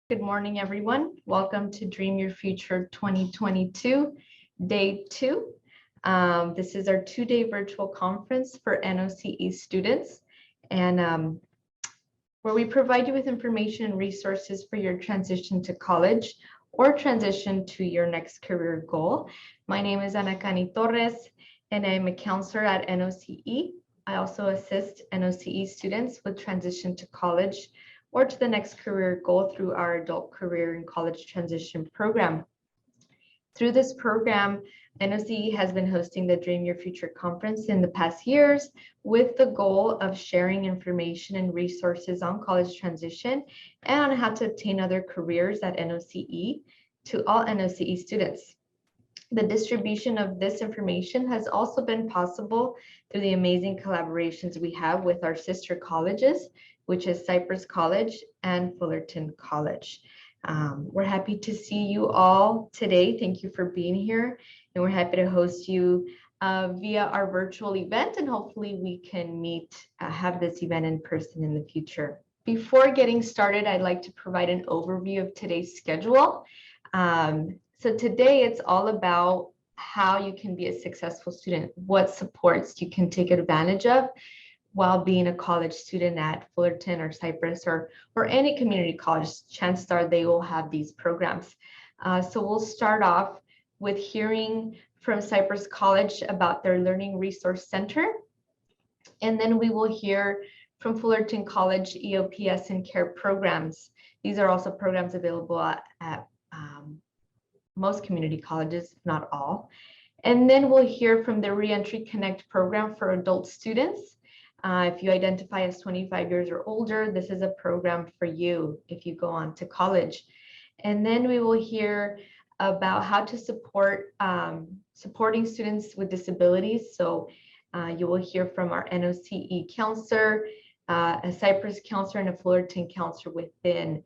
Good morning, everyone. Welcome to Dream Your Future 2022, Day 2. This is our two-day virtual conference for NOCE students, and where we provide you with information and resources for your transition to college or transition to your next career goal. My name is Ana Cani Torres, and I'm a counselor at NOCE. I also assist NOCE students with transition to college or to the next career goal through our adult career and college transition program. Through this program, NOCE has been hosting the Dream Your Future conference in the past years with the goal of sharing information and resources on college transition and on how to obtain other careers at NOCE to all NOCE students. The distribution of this information has also been possible through the amazing collaborations we have with our sister colleges, which is Cypress College and Fullerton College. We're happy to see you all today. Thank you for being here. And we're happy to host you via our virtual event, and hopefully we can have this event in person in the future. Before getting started, I'd like to provide an overview of today's schedule. So today it's all about how you can be a successful student, what supports you can take advantage of while being a college student at Fullerton or Cypress or any community college. Chances are they will have these programs. So we'll start off with hearing from Cypress College about their Learning Resource Center. And then we will hear from Fullerton College EOPS and CARE programs. These are also programs available at most community colleges, if not all. And then we'll hear from the Reentry Connect program for adult students. If you identify as 25 years or older, this is a program for you if you go on to college. And then we will hear about how to support supporting students with disabilities. So you will hear from our NOCE counselor, a Cypress counselor, and a Fullerton counselor within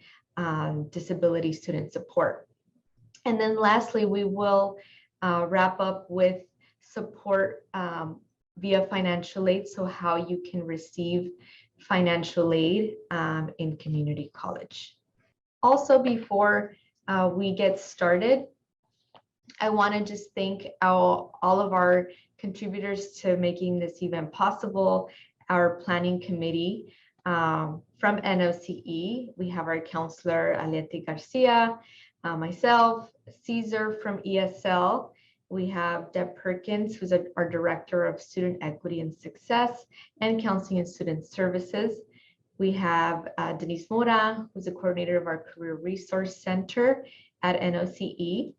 disability student support. And then lastly, we will wrap up with support via financial aid, so how you can receive financial aid in community college. Also, before we get started, I want to just thank all of our contributors to making this event possible. Our planning committee from NOCE, we have our counselor Aleti Garcia, myself, Caesar from ESL. We have Deb Perkins, who's our Director of Student Equity and Success and Counseling and Student Services. We have Denise Mora, who's the coordinator of our Career Resource Center at NOCE.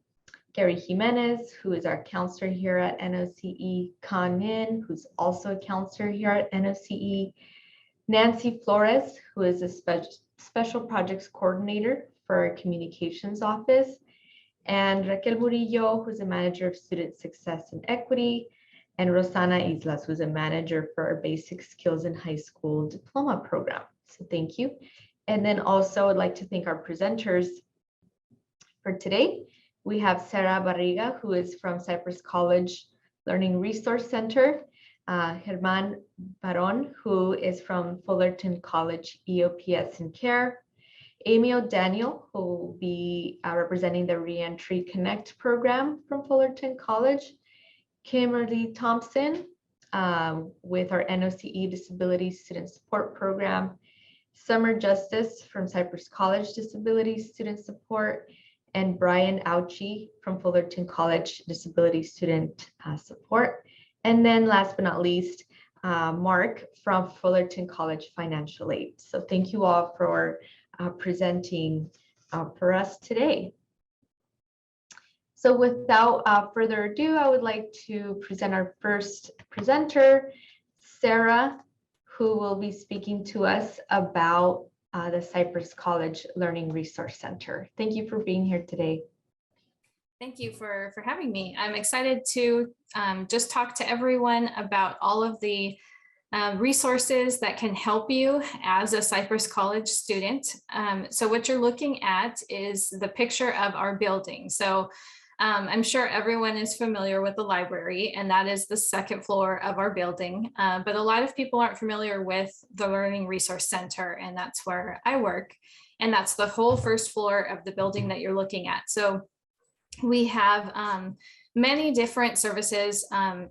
Gary Jimenez, who is our counselor here at NOCE. Con Min, who's also a counselor here at NOCE. Nancy Flores, who is a special projects coordinator for our communications office, and Raquel Murillo, who's a manager of student success and equity, and Rosana Islas, who's a manager for our basic skills in high school diploma program. So thank you. And then also I'd like to thank our presenters for today. We have Sarah Barriga, who is from Cypress College Learning Resource Center, Germán Baron, who is from Fullerton College EOPS and CARE, Amy O'Daniel, who will be representing the Reentry Connect program from Fullerton College, Kimberly Thompson with our NOCE Disability Student Support Program, Summer Justice from Cypress College Disability Student Support, and Brian Auchi from Fullerton College Disability Student Support. And then last but not least, Mark from Fullerton College Financial Aid. So thank you all for presenting for us today. So without further ado, I would like to present our first presenter, Sarah, who will be speaking to us about the Cypress College Learning Resource Center. Thank you for being here today. Thank you for having me. I'm excited to just talk to everyone about all of the resources that can help you as a Cypress College student. So what you're looking at is the picture of our building. So I'm sure everyone is familiar with the library, and that is the second floor of our building. But a lot of people aren't familiar with the Learning Resource Center, and that's where I work. And that's the whole first floor of the building that you're looking at. So we have many different services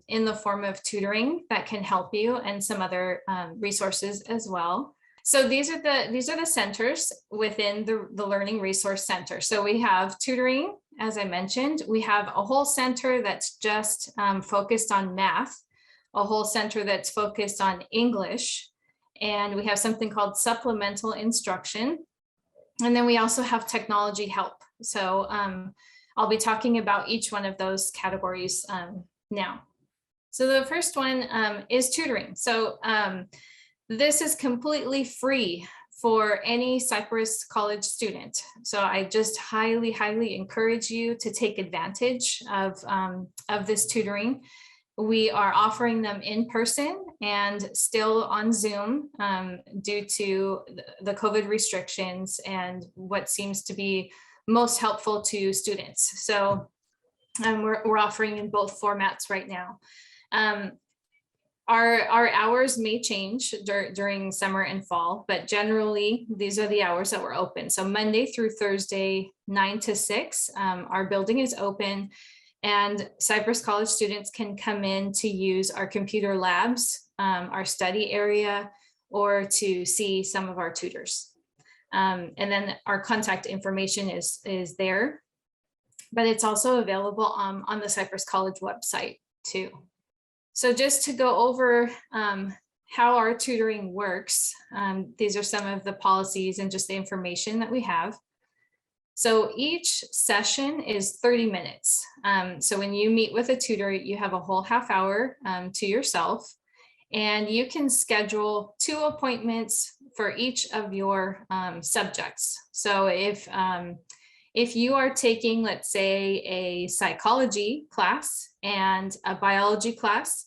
in the form of tutoring that can help you, and some other resources as well. So these are the centers within the Learning Resource Center. So we have tutoring, as I mentioned. We have a whole center that's just focused on math, a whole center that's focused on English, and we have something called supplemental instruction. And then we also have technology help. So I'll be talking about each one of those categories now. So the first one is tutoring. So this is completely free for any Cypress College student. So I just highly, highly encourage you to take advantage of this tutoring. We are offering them in person and still on Zoom due to the COVID restrictions and what seems to be most helpful to students. So we're offering in both formats right now. Our hours may change during summer and fall, but generally these are the hours that we're open. So Monday through Thursday, 9 to 6, our building is open, and Cypress College students can come in to use our computer labs, our study area, or to see some of our tutors. And then our contact information is there, but it's also available on the Cypress College website too. So just to go over how our tutoring works, these are some of the policies and just the information that we have. So each session is 30 minutes. So when you meet with a tutor, you have a whole half hour to yourself, and you can schedule 2 appointments for each of your subjects. So if you are taking, let's say, a psychology class and a biology class,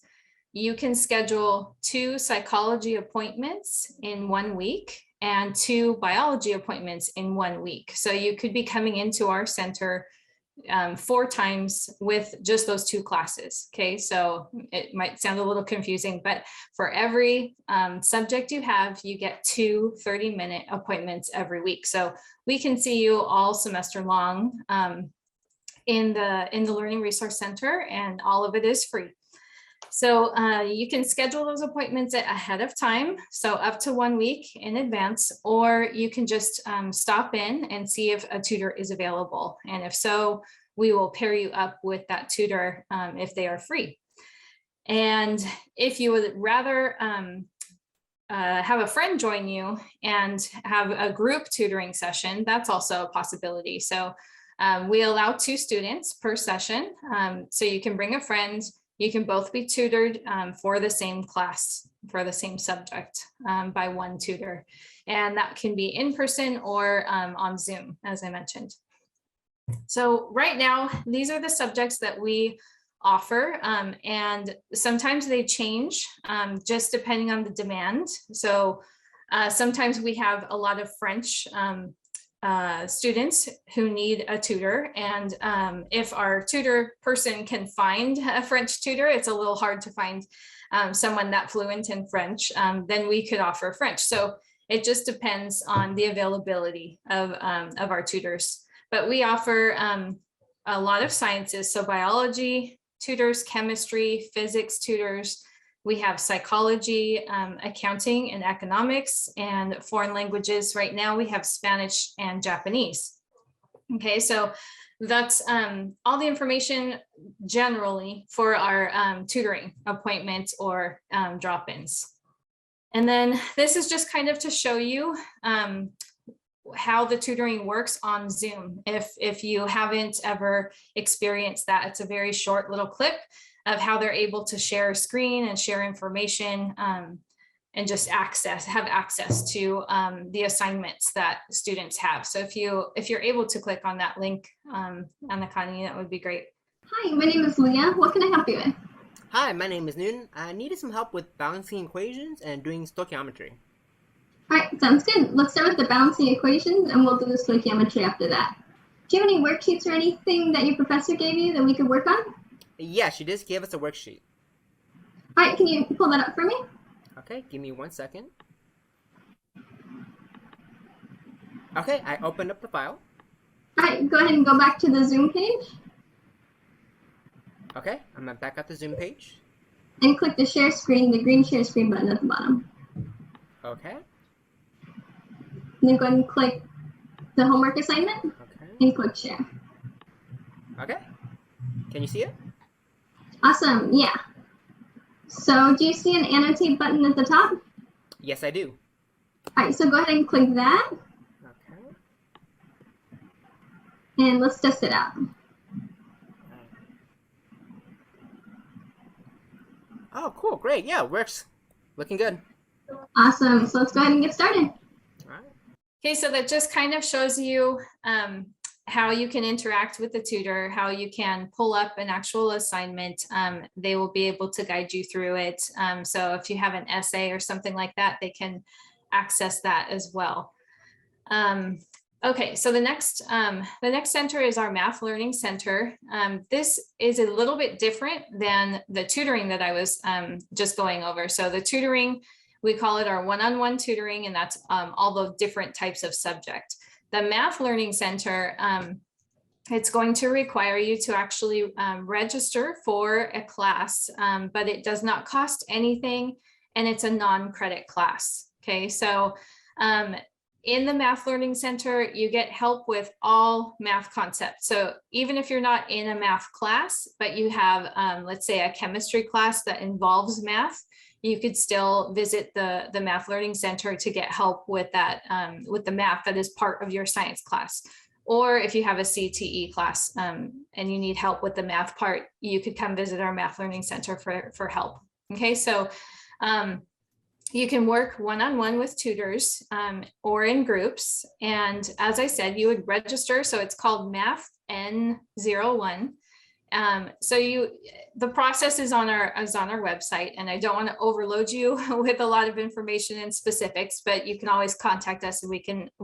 you can schedule 2 psychology appointments in 1 week and 2 biology appointments in 1 week. So you could be coming into our center 4 times with just those 2 classes. Okay, so it might sound a little confusing, but for every subject you have, you get 2 30-minute appointments every week. So we can see you all semester long in the Learning Resource Center, and all of it is free. So you can schedule those appointments ahead of time, so up to 1 week in advance, or you can just stop in and see if a tutor is available. And if so, we will pair you up with that tutor if they are free. And if you would rather have a friend join you and have a group tutoring session, that's also a possibility. So we allow 2 students per session. So you can bring a friend. You can both be tutored for the same class, for the same subject by 1 tutor. And that can be in person or on Zoom, as I mentioned. So right now, these are the subjects that we offer, and sometimes they change just depending on the demand. So sometimes we have a lot of French students who need a tutor, and if our tutor person can find a French tutor, it's a little hard to find someone that fluent in French, then we could offer French. So it just depends on the availability of our tutors. But we offer a lot of sciences, so biology tutors, chemistry, physics tutors. We have psychology, accounting and economics, and foreign languages. Right now we have Spanish and Japanese. Okay, so that's all the information generally for our tutoring appointments or drop-ins. And then this is just kind of to show you how the tutoring works on Zoom. If you haven't ever experienced that, it's a very short little clip of how they're able to share a screen and share information and just have access to the assignments that students have. So if you're able to click on that link, Anakani, that would be great. Hi, my name is Leah. What can I help you with? Hi, my name is Noon. I needed some help with balancing equations and doing stoichiometry. All right, sounds good. Let's start with the balancing equations, and we'll do the stoichiometry after that. Do you have any worksheets or anything that your professor gave you that we could work on? Yeah, she just gave us a worksheet. All right, can you pull that up for me? Okay, give me 1 second. Okay, I opened up the file. All right, go ahead and go back to the Zoom page Okay, I'm back at the Zoom page. and click the share screen, the green share screen button at the bottom. Okay, And then go ahead and click the homework assignment okay, and click share. okay. Can you see it? Awesome, yeah. So do you see an annotate button at the top? Yes, I do. All right, so go ahead and click that Okay. and let's test it out. Oh, cool, great. Yeah, works. Looking good. Awesome, so let's go ahead and get started. All right. Okay, so that just kind of shows you how you can interact with the tutor, how you can pull up an actual assignment. They will be able to guide you through it. So if you have an essay or something like that, they can access that as well. Okay, so the next center is our Math Learning Center. This is a little bit different than the tutoring that I was just going over. So the tutoring, we call it our one-on-one tutoring, and that's all the different types of subject. The Math Learning Center, it's going to require you to actually register for a class, but it does not cost anything, and it's a non-credit class. Okay, so in the Math Learning Center, you get help with all math concepts. So even if you're not in a math class, but you have, let's say, a chemistry class that involves math, you could still visit the Math Learning Center to get help with that, with the math that is part of your science class. Or if you have a CTE class and you need help with the math part, you could come visit our Math Learning Center for help. Okay, so you can work one-on-one with tutors or in groups. And as I said, you would register. So it's called Math N01. So the process is on our website, and I don't want to overload you with a lot of information and specifics, but you can always contact us and we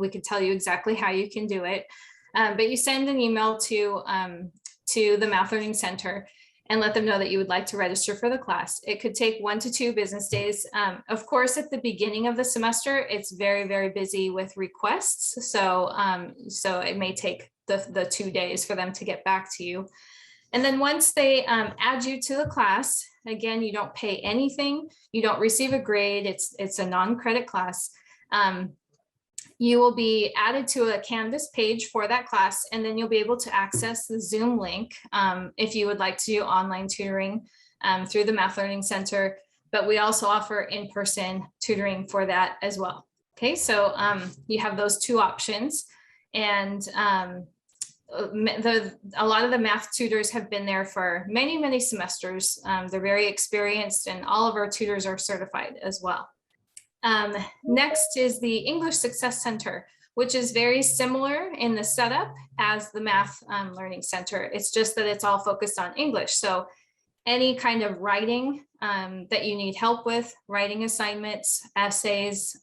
can tell you exactly how you can do it. But you send an email to the Math Learning Center and let them know that you would like to register for the class. It could take 1 to 2 business days. Of course, at the beginning of the semester, it's very, very busy with requests. So, so it may take the 2 days for them to get back to you. And then once they add you to the class, again, you don't pay anything. You don't receive a grade. It's a non-credit class. You will be added to a Canvas page for that class, and then you'll be able to access the Zoom link if you would like to do online tutoring through the Math Learning Center. But we also offer in-person tutoring for that as well. Okay, so you have those 2 options, and a lot of the math tutors have been there for many, many semesters. They're very experienced, and all of our tutors are certified as well. Next is the English Success Center, which is very similar in the setup as the Math Learning Center. It's just that it's all focused on English. So any kind of writing that you need help with, writing assignments, essays.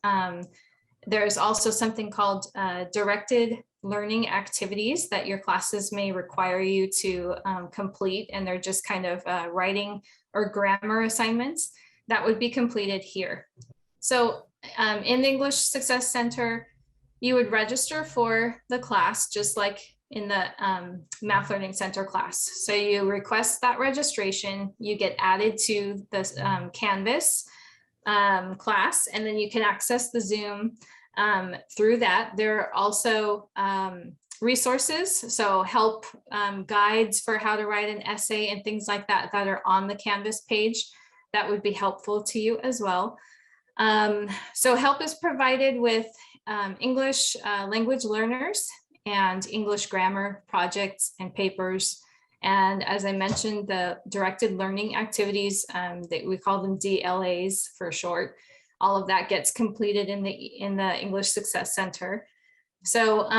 There's also something called directed learning activities that your classes may require you to complete, and they're just kind of writing or grammar assignments that would be completed here. So in the English Success Center, you would register for the class just like in the Math Learning Center class. So you request that registration, you get added to this Canvas class, and then you can access the Zoom through that. There are also resources, so help guides for how to write an essay and things like that that are on the Canvas page that would be helpful to you as well. So help is provided with English language learners and English grammar projects and papers. And as I mentioned, the directed learning activities, that we call them DLAs for short, all of that gets completed in the English Success Center. So,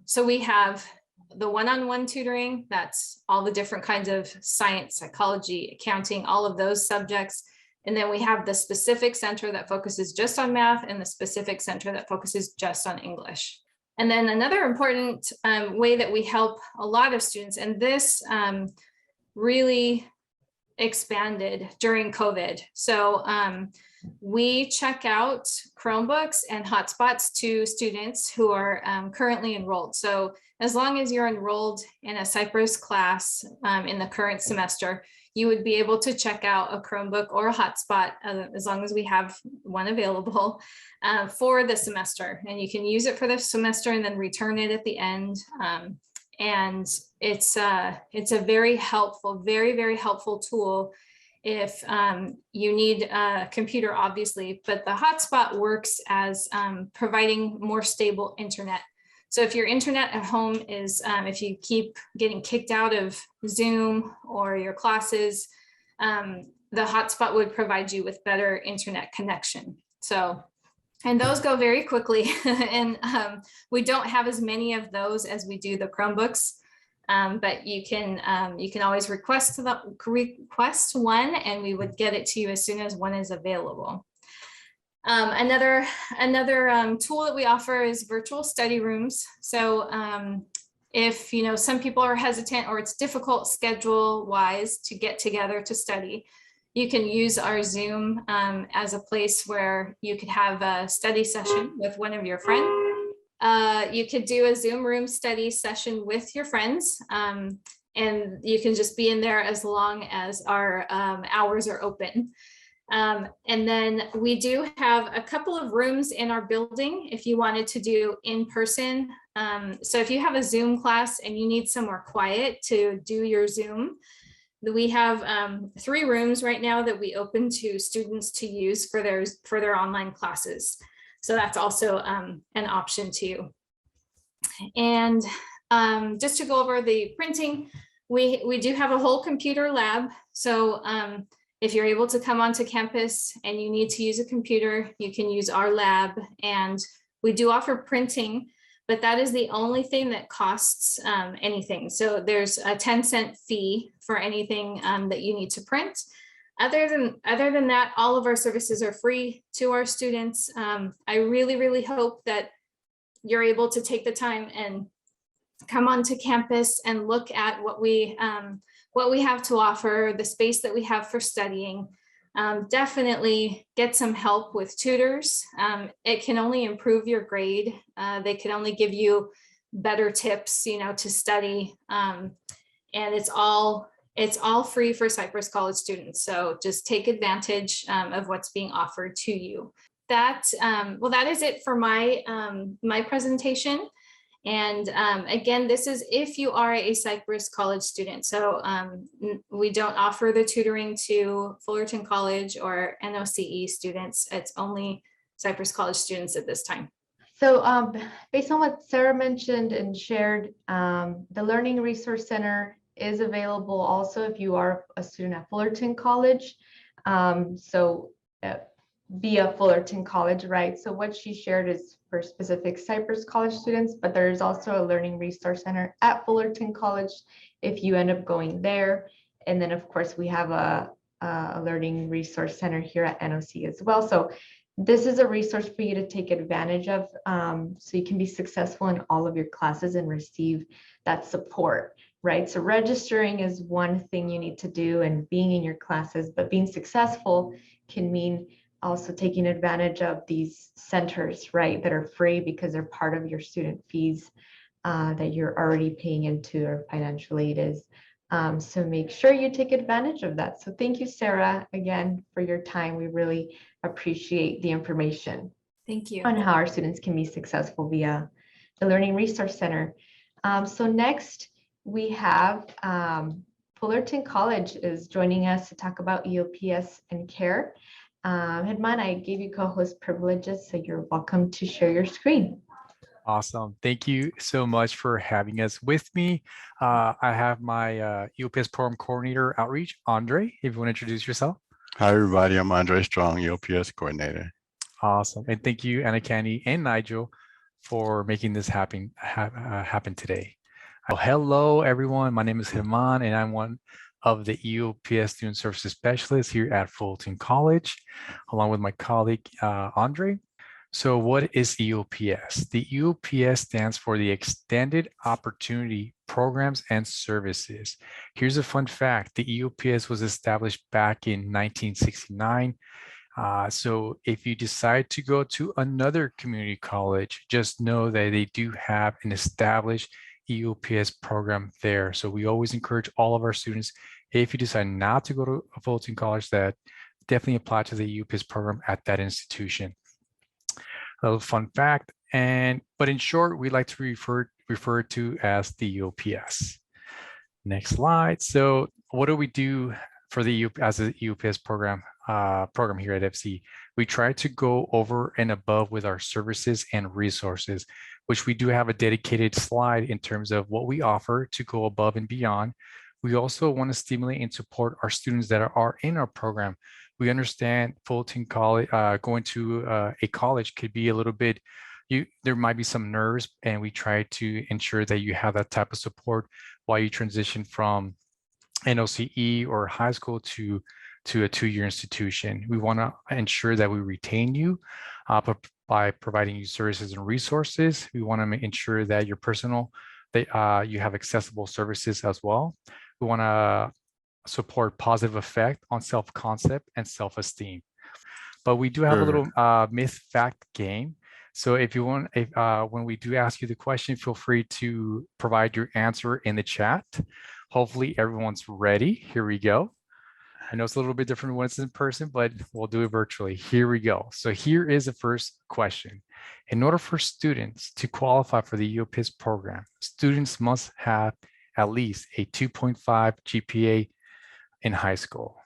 so we have the one-on-one tutoring, that's all the different kinds of science, psychology, accounting, all of those subjects. And then we have the specific center that focuses just on math and the specific center that focuses just on English. And then another important way that we help a lot of students, and this really expanded during COVID. So we check out Chromebooks and hotspots to students who are currently enrolled. So as long as you're enrolled in a Cypress class in the current semester, you would be able to check out a Chromebook or a hotspot as long as we have one available for the semester. And you can use it for the semester and then return it at the end. And it's a very helpful, very, very helpful tool if you need a computer, obviously, but the hotspot works as providing more stable internet. So if your internet at home is, if you keep getting kicked out of Zoom or your classes, the hotspot would provide you with better internet connection. So, and those go very quickly. And we don't have as many of those as we do the Chromebooks, but you can always request one and we would get it to you as soon as one is available. Another tool that we offer is virtual study rooms. So if some people are hesitant or it's difficult schedule wise to get together to study, you can use our Zoom as a place where you could have a study session with one of your friends. You could do a Zoom room study session with your friends, and you can just be in there as long as our hours are open. And then we do have a couple of rooms in our building if you wanted to do in person. So if you have a Zoom class and you need somewhere quiet to do your Zoom, we have 3 rooms right now that we open to students to use for their online classes. So that's also an option too. And just to go over the printing, we do have a whole computer lab. So if you're able to come onto campus and you need to use a computer, you can use our lab, and we do offer printing, but that is the only thing that costs anything. So there's a 10-cent fee for anything that you need to print. Other than that, all of our services are free to our students. I really, really hope that you're able to take the time and come onto campus and look at what we have to offer, the space that we have for studying. Definitely get some help with tutors. It can only improve your grade. They can only give you better tips, to study. And it's all free for Cypress College students. So just take advantage of what's being offered to you. That is it for my presentation. And again, this is if you are a Cypress College student. So we don't offer the tutoring to Fullerton College or NOCE students. It's only Cypress College students at this time. So based on what Sarah mentioned and shared, the Learning Resource Center is available also if you are a student at Fullerton College. Via Fullerton College, right? So what she shared is for specific Cypress College students, but there's also a Learning Resource Center at Fullerton College if you end up going there. And then of course we have a Learning Resource Center here at NOC as well. So this is a resource for you to take advantage of so you can be successful in all of your classes and receive that support, right? So registering is one thing you need to do and being in your classes, but being successful can mean also taking advantage of these centers, right, that are free because they're part of your student fees that you're already paying into, or financial aid is. So make sure you take advantage of that. So thank you, Sarah, again, for your time. We really appreciate the information. Thank you. On how our students can be successful via the Learning Resource Center. So next we have Fullerton College is joining us to talk about EOPS and CARE. Hedman, I gave you co-host privileges, so you're welcome to share your screen. Awesome. Thank you so much for having us with me. I have my EOPS Program Coordinator Outreach, Andre, if you want to introduce yourself. Hi, everybody. I'm Andre Strong, EOPS Coordinator. Awesome. And thank you, Anna Candy and Nigel, for making this happen today. Well, hello, everyone. My name is Himan, and I'm one of the EOPS Student Services Specialists here at Fullerton College, along with my colleague, Andre. So what is EOPS? The EOPS stands for the Extended Opportunity Programs and Services. Here's a fun fact. The EOPS was established back in 1969. So if you decide to go to another community college, just know that they do have an established EOPS program there. So we always encourage all of our students, if you decide not to go to a Fulton College, that definitely apply to the EOPS program at that institution. A little fun fact, but in short, we like to refer to as the EOPS. Next slide. So what do we do for the as the EOPS program here at FC? We try to go over and above with our services and resources, which we do have a dedicated slide in terms of what we offer to go above and beyond. We also want to stimulate and support our students that are in our program. We understand Fulton College, going to a college could be a little bit, there might be some nerves, and we try to ensure that you have that type of support while you transition from NOCE or high school to a two-year institution. We want to ensure that we retain you by providing you services and resources. We want to ensure that your you have accessible services as well. We want to support positive effect on self-concept and self-esteem. But we do have a little myth fact game. So if you want, when we do ask you the question, feel free to provide your answer in the chat. Hopefully everyone's ready. Here we go. I know it's a little bit different when it's in person, but we'll do it virtually. Here we go. So here is the first question. In order for students to qualify for the EOPS program, students must have at least a 2.5 GPA in high school.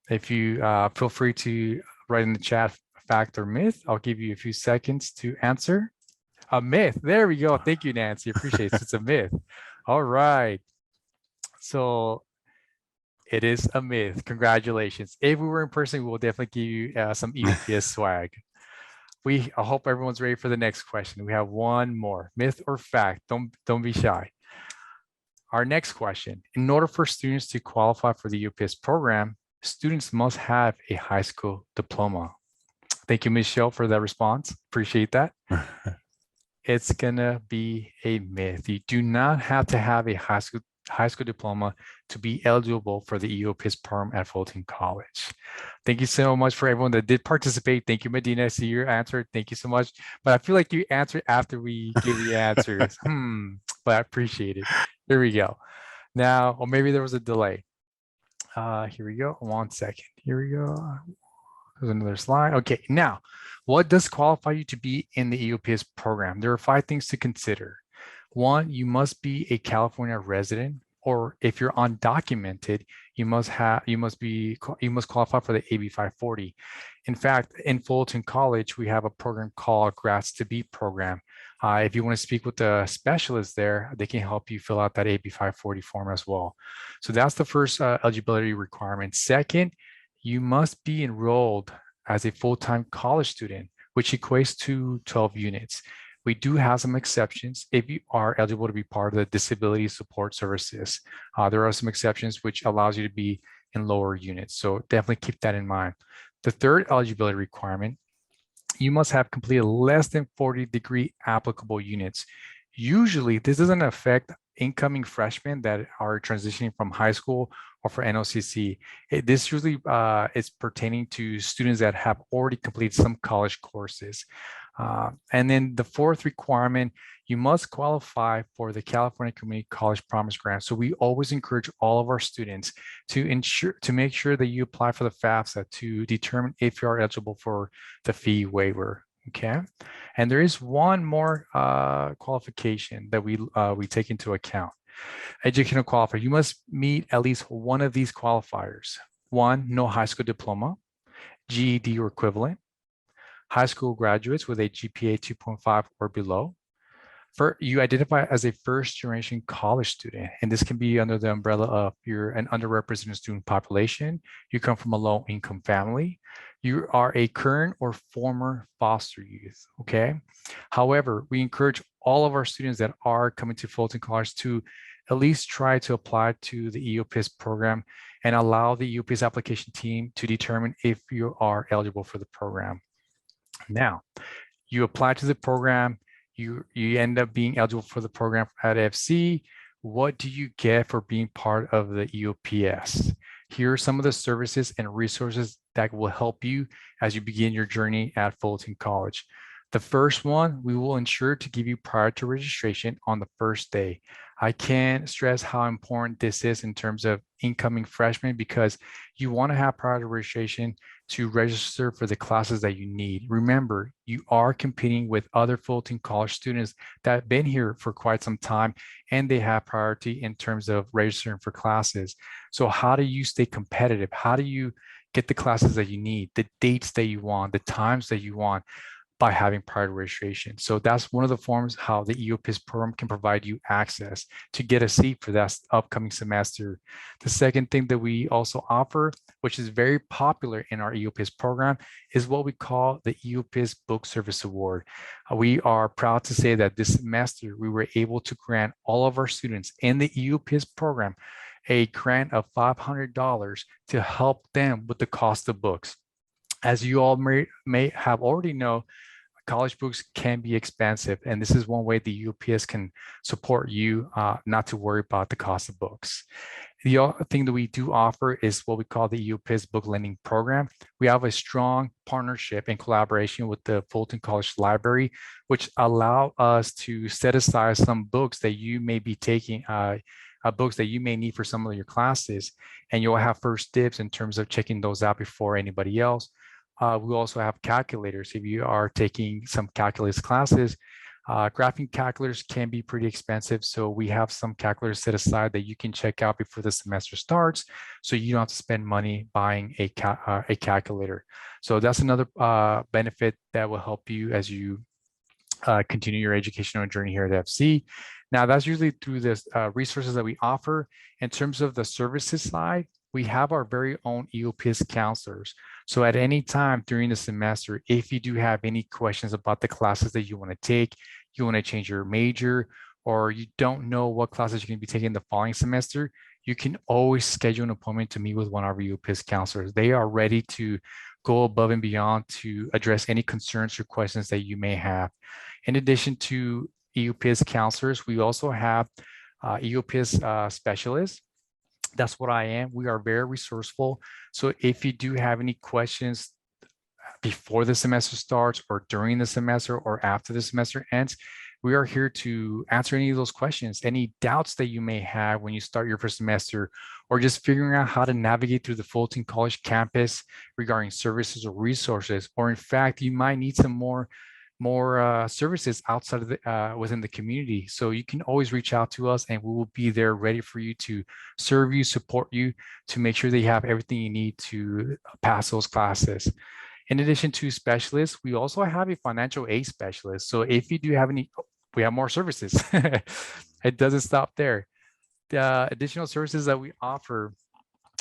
If you feel free to write in the chat fact or myth, I'll give you a few seconds to answer. A myth. There we go. Thank you, Nancy. Appreciate it. It's a myth. All right. So it is a myth. Congratulations. If we were in person, we will definitely give you some EOPS swag. I hope everyone's ready for the next question. We have one more. Myth or fact? Don't be shy. Our next question. In order for students to qualify for the EOPS program, students must have a high school diploma. Thank you, Michelle, for that response. Appreciate that. It's gonna be a myth. You do not have to have a high school diploma to be eligible for the EOPS program at Fulton College. Thank you so much for everyone that did participate. Thank you, Medina. I see your answer. Thank you so much. But I feel like you answered after we gave the answers. But I appreciate it. There we go. Now, or maybe there was a delay. Here we go. 1 second. Here we go. There's another slide. Okay, now, what does qualify you to be in the EOPS program? There are 5 things to consider. 1, you must be a California resident, or if you're undocumented, you must qualify for the AB 540. In fact, in Fulton College, we have a program called Grads to Be program. If you want to speak with the specialist there, they can help you fill out that AB 540 form as well. So that's the first eligibility requirement. Second, you must be enrolled as a full-time college student, which equates to 12 units. We do have some exceptions if you are eligible to be part of the disability support services. There are some exceptions which allows you to be in lower units. So definitely keep that in mind. The third eligibility requirement, you must have completed less than 40 degree applicable units. Usually this doesn't affect incoming freshmen that are transitioning from high school or for NOCC. This usually is pertaining to students that have already completed some college courses. And then the fourth requirement, you must qualify for the California Community College Promise Grant. So we always encourage all of our students to make sure that you apply for the FAFSA to determine if you are eligible for the fee waiver. Okay, and there is one more qualification that we take into account. Educational qualifier. You must meet at least one of these qualifiers. 1, no high school diploma, GED or equivalent, high school graduates with a GPA 2.5 or below. You identify as a first-generation college student, and this can be under the umbrella of you're an underrepresented student population, you come from a low-income family, you are a current or former foster youth, okay? However, we encourage all of our students that are coming to Fulton College to at least try to apply to the EOPS program and allow the EOPS application team to determine if you are eligible for the program. Now, You apply to the program, you end up being eligible for the program at FC. What do you get for being part of the EOPS? Here are some of the services and resources that will help you as you begin your journey at Fullerton College. The first one, we will ensure to give you prior to registration on the first day. I can't stress how important this is in terms of incoming freshmen, because you want to have prior to registration to register for the classes that you need. Remember, you are competing with other Fullerton College students that have been here for quite some time, and they have priority in terms of registering for classes. So how do you stay competitive? How do you get the classes that you need, the dates that you want, the times that you want? By having prior registration. So that's one of the forms how the EOPS program can provide you access to get a seat for that upcoming semester. The second thing that we also offer, which is very popular in our EOPS program, is what we call the EOPS Book Service Award. We are proud to say that this semester we were able to grant all of our students in the EOPS program a grant of $500 to help them with the cost of books. As you all may have already know, college books can be expensive, and this is one way the EOPS can support you not to worry about the cost of books. The other thing that we do offer is what we call the EOPS Book Lending Program. We have a strong partnership and collaboration with the Fullerton College Library, which allow us to set aside some books that you may be taking, books that you may need for some of your classes, and you'll have first dibs in terms of checking those out before anybody else. We also have calculators. If you are taking some calculus classes, graphing calculators can be pretty expensive. So we have some calculators set aside that you can check out before the semester starts, so you don't have to spend money buying a calculator. So that's another benefit that will help you as you continue your educational journey here at FC. Now, that's usually through the resources that we offer. In terms of the services side, we have our very own EOPS counselors. So at any time during the semester, if you do have any questions about the classes that you want to take, you want to change your major, or you don't know what classes you're going to be taking the following semester, you can always schedule an appointment to meet with one of our EOPS counselors. They are ready to go above and beyond to address any concerns or questions that you may have. In addition to EOPS counselors, we also have EOPS specialists. That's what I am. We are very resourceful. So if you do have any questions before the semester starts, or during the semester, or after the semester ends, we are here to answer any of those questions, any doubts that you may have when you start your first semester, or just figuring out how to navigate through the Fullerton College campus regarding services or resources, or in fact, you might need some more services outside of the within the community. So you can always reach out to us, and we will be there ready for you to serve you, support you, to make sure that you have everything you need to pass those classes. In addition to specialists, we also have a financial aid specialist. So if you do have any, we have more services. It doesn't stop there. The additional services that we offer,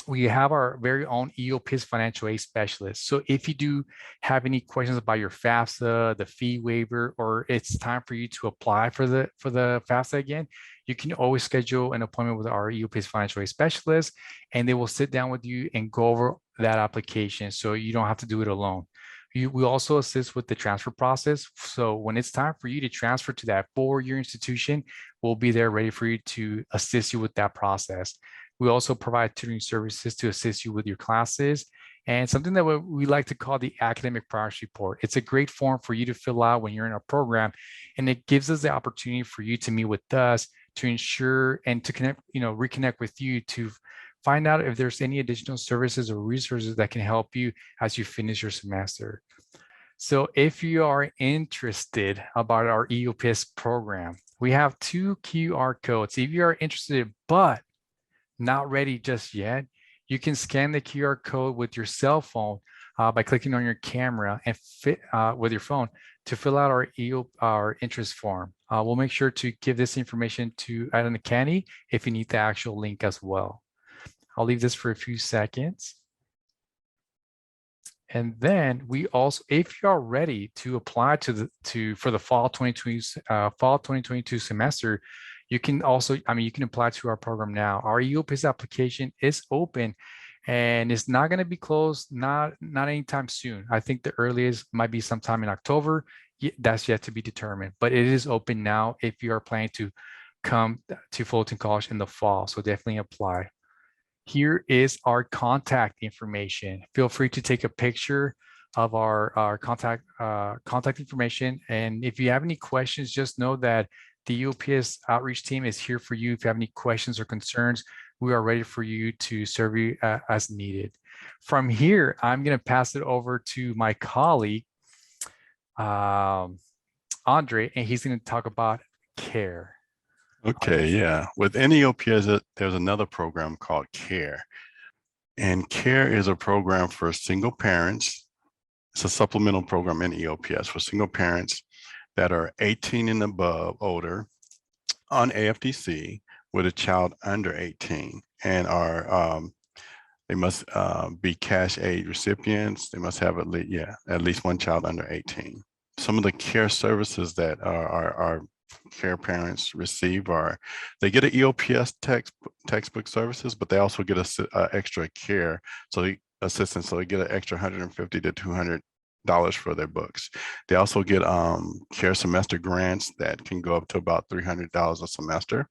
we have our very own EOPS financial aid specialist. So if you do have any questions about your FAFSA, the fee waiver, or it's time for you to apply for the FAFSA again, you can always schedule an appointment with our EOPS financial aid specialist, and they will sit down with you and go over that application, so you don't have to do it alone. We also assist with the transfer process. So when it's time for you to transfer to that four-year institution, we'll be there ready for you to assist you with that process. We also provide tutoring services to assist you with your classes, and something that we like to call the academic progress report. It's a great form for you to fill out when you're in our program, and it gives us the opportunity for you to meet with us to ensure and to connect, reconnect with you to find out if there's any additional services or resources that can help you as you finish your semester. So if you are interested about our EOPS program, we have 2 QR codes. If you are interested but not ready just yet, you can scan the QR code with your cell phone by clicking on your camera and with your phone to fill out our interest form. We'll make sure to give this information to Anakani if you need the actual link as well. I'll leave this for a few seconds. And then we also, if you are ready to apply for the fall 2022 semester, you can also, you can apply to our program now. Our EOPS application is open, and it's not going to be closed, not anytime soon. I think the earliest might be sometime in October. that's yet to be determined, but it is open now if you are planning to come to Fullerton College in the fall. So definitely apply. Here is our contact information. Feel free to take a picture of our contact information. And if you have any questions, just know that the EOPS outreach team is here for you. If you have any questions or concerns, we are ready for you to serve you as needed. From here, I'm going to pass it over to my colleague, Andre, and he's going to talk about CARE. Okay, yeah. Within EOPS, there's another program called CARE. And CARE is a program for single parents. It's a supplemental program in EOPS for single parents that are 18 and above, older, on AFDC with a child under 18 and are they must be cash aid recipients. They must have at least one child under 18. Some of the CARE services that our CARE parents receive are they get an EOPS textbook services, but they also get a extra CARE assistance. So they get an extra $150 to $200 for their books. They also get CARE semester grants that can go up to about $300 a semester.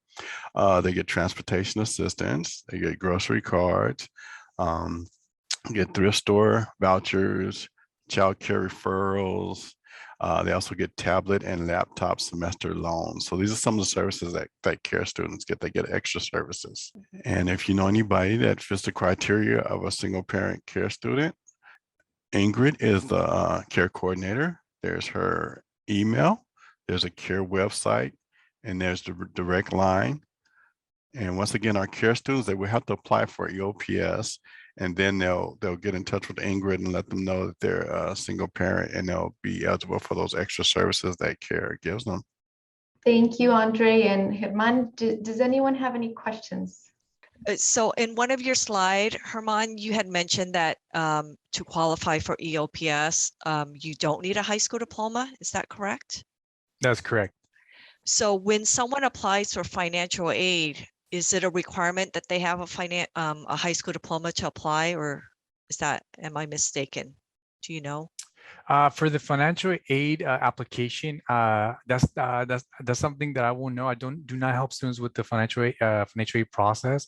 They get transportation assistance. They get grocery cards, get thrift store vouchers, child care referrals. They also get tablet and laptop semester loans. So these are some of the services that CARE students get. They get extra services. And if you know anybody that fits the criteria of a single parent CARE student, Ingrid is the CARE coordinator. There's her email. There's a CARE website, and there's the direct line. And once again, our CARE students, they will have to apply for EOPS, and then they'll get in touch with Ingrid and let them know that they're a single parent, and they'll be eligible for those extra services that CARE gives them. Thank you, Andre and Herman. Does anyone have any questions? So in one of your slide, Herman, you had mentioned that to qualify for EOPS, you don't need a high school diploma. Is that correct? That's correct. So when someone applies for financial aid, is it a requirement that they have a high school diploma to apply, or am I mistaken? Do you know? For the financial aid application, that's something that I won't know. I do not help students with the financial aid process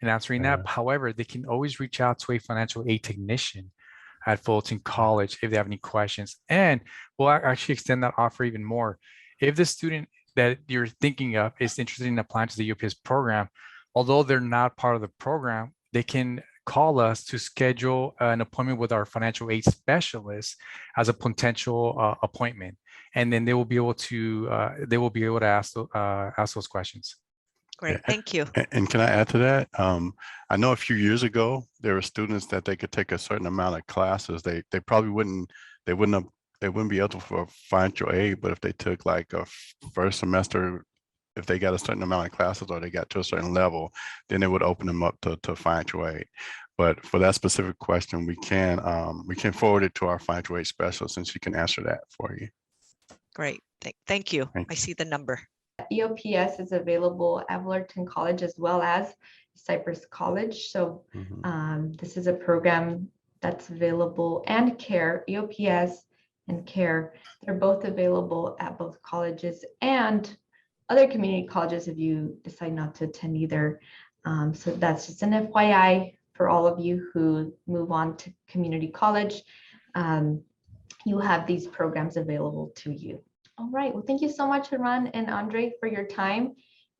and answering that. However, they can always reach out to a financial aid technician at Fullerton College if they have any questions. And we'll actually extend that offer even more. If the student that you're thinking of is interested in applying to the EOPS program, although they're not part of the program, they can call us to schedule an appointment with our financial aid specialist as a potential appointment, and then they will be able to ask those questions. Great, thank you. And can I add to that? I know a few years ago there were students that they could take a certain amount of classes. They probably wouldn't be eligible for financial aid, but if they took like a first semester, if they got a certain amount of classes or they got to a certain level, then it would open them up to financial aid. But for that specific question, we can forward it to our financial aid specialist, and she can answer that for you. Great, thank you. I see the number. EOPS is available at Fullerton College as well as Cypress College. So this is a program that's available, and CARE, EOPS and CARE, they're both available at both colleges and other community colleges if you decide not to attend either. So that's just an FYI for all of you who move on to community college. You have these programs available to you. All right, well, thank you so much, Herman and Andre, for your time.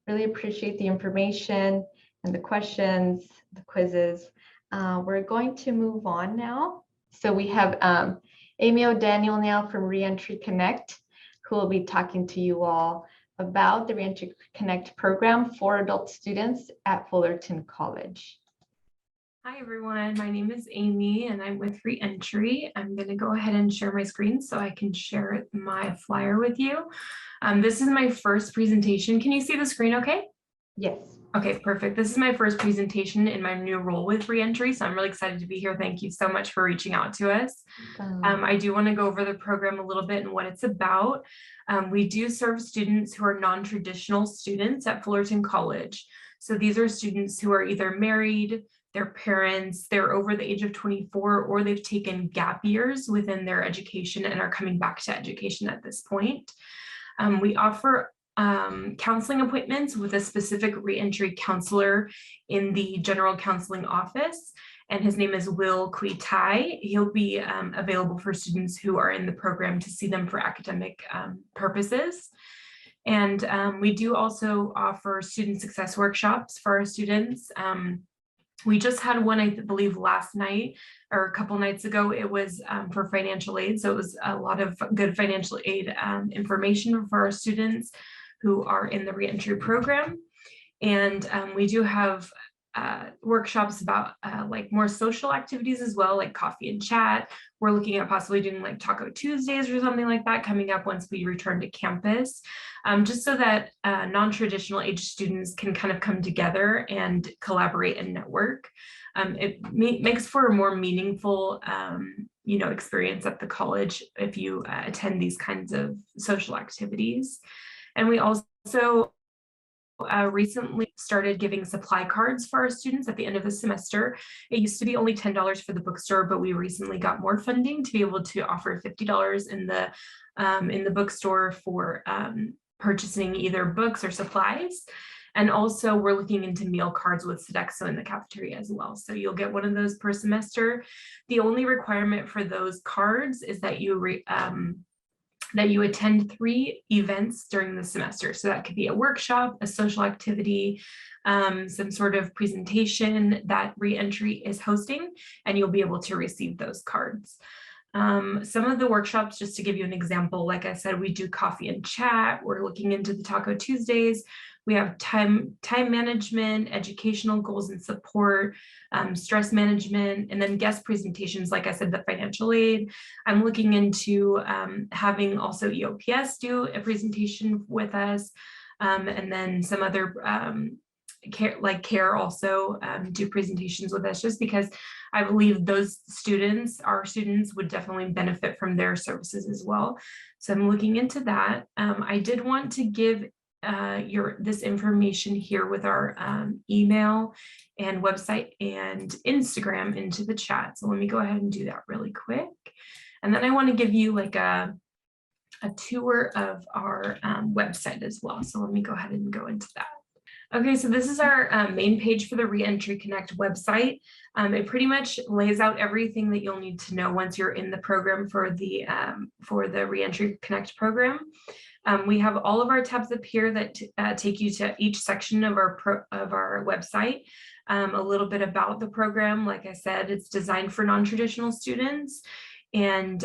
Really appreciate the information and the questions, the quizzes. We're going to move on now. So we have Amy O'Daniel now from Reentry Connect, who will be talking to you all about the Reentry Connect program for adult students at Fullerton College. Hi everyone, my name is Amy and I'm with Reentry. I'm going to go ahead and share my screen so I can share my flyer with you. This is my first presentation. Can you see the screen okay? Yes. Okay, perfect. This is my first presentation in my new role with Reentry, so I'm really excited to be here. Thank you so much for reaching out to us. I do want to go over the program a little bit and what it's about. We do serve students who are non-traditional students at Fullerton College. So these are students who are either married, their parents, they're over the age of 24, or they've taken gap years within their education and are coming back to education at this point. We offer counseling appointments with a specific reentry counselor in the general counseling office, and his name is Will Kui Tai. He'll be available for students who are in the program to see them for academic purposes. And we do also offer student success workshops for our students. We just had one, I believe, last night or a couple nights ago. It was for financial aid. So it was a lot of good financial aid information for our students who are in the reentry program. And we do have workshops about like more social activities as well, like coffee and chat. We're looking at possibly doing like Taco Tuesdays or something like that coming up once we return to campus, just so that non-traditional age students can kind of come together and collaborate and network. It makes for a more meaningful experience at the college if you attend these kinds of social activities. And we also recently started giving supply cards for our students at the end of the semester. It used to be only $10 for the bookstore, but we recently got more funding to be able to offer $50 in the bookstore for purchasing either books or supplies. And also we're looking into meal cards with Sodexo in the cafeteria as well. So you'll get one of those per semester. The only requirement for those cards is that you attend 3 events during the semester. So that could be a workshop, a social activity, some sort of presentation that reentry is hosting, and you'll be able to receive those cards. Some of the workshops, just to give you an example, like I said, we do coffee and chat. We're looking into the Taco Tuesdays. We have time management, educational goals and support, stress management, and then guest presentations, like I said, the financial aid. I'm looking into having also EOPS do a presentation with us, and then some other CARE also do presentations with us, just because I believe those students, our students, would definitely benefit from their services as well. So I'm looking into that. I did want to give this information here with our email and website and Instagram into the chat. So let me go ahead and do that really quick. And then I want to give you like a tour of our website as well. So let me go ahead and go into that. Okay, so this is our main page for the Reentry Connect website. It pretty much lays out everything that you'll need to know once you're in the program for the Reentry Connect program. We have all of our tabs up here that take you to each section of our website. A little bit about the program. Like I said, it's designed for non-traditional students. And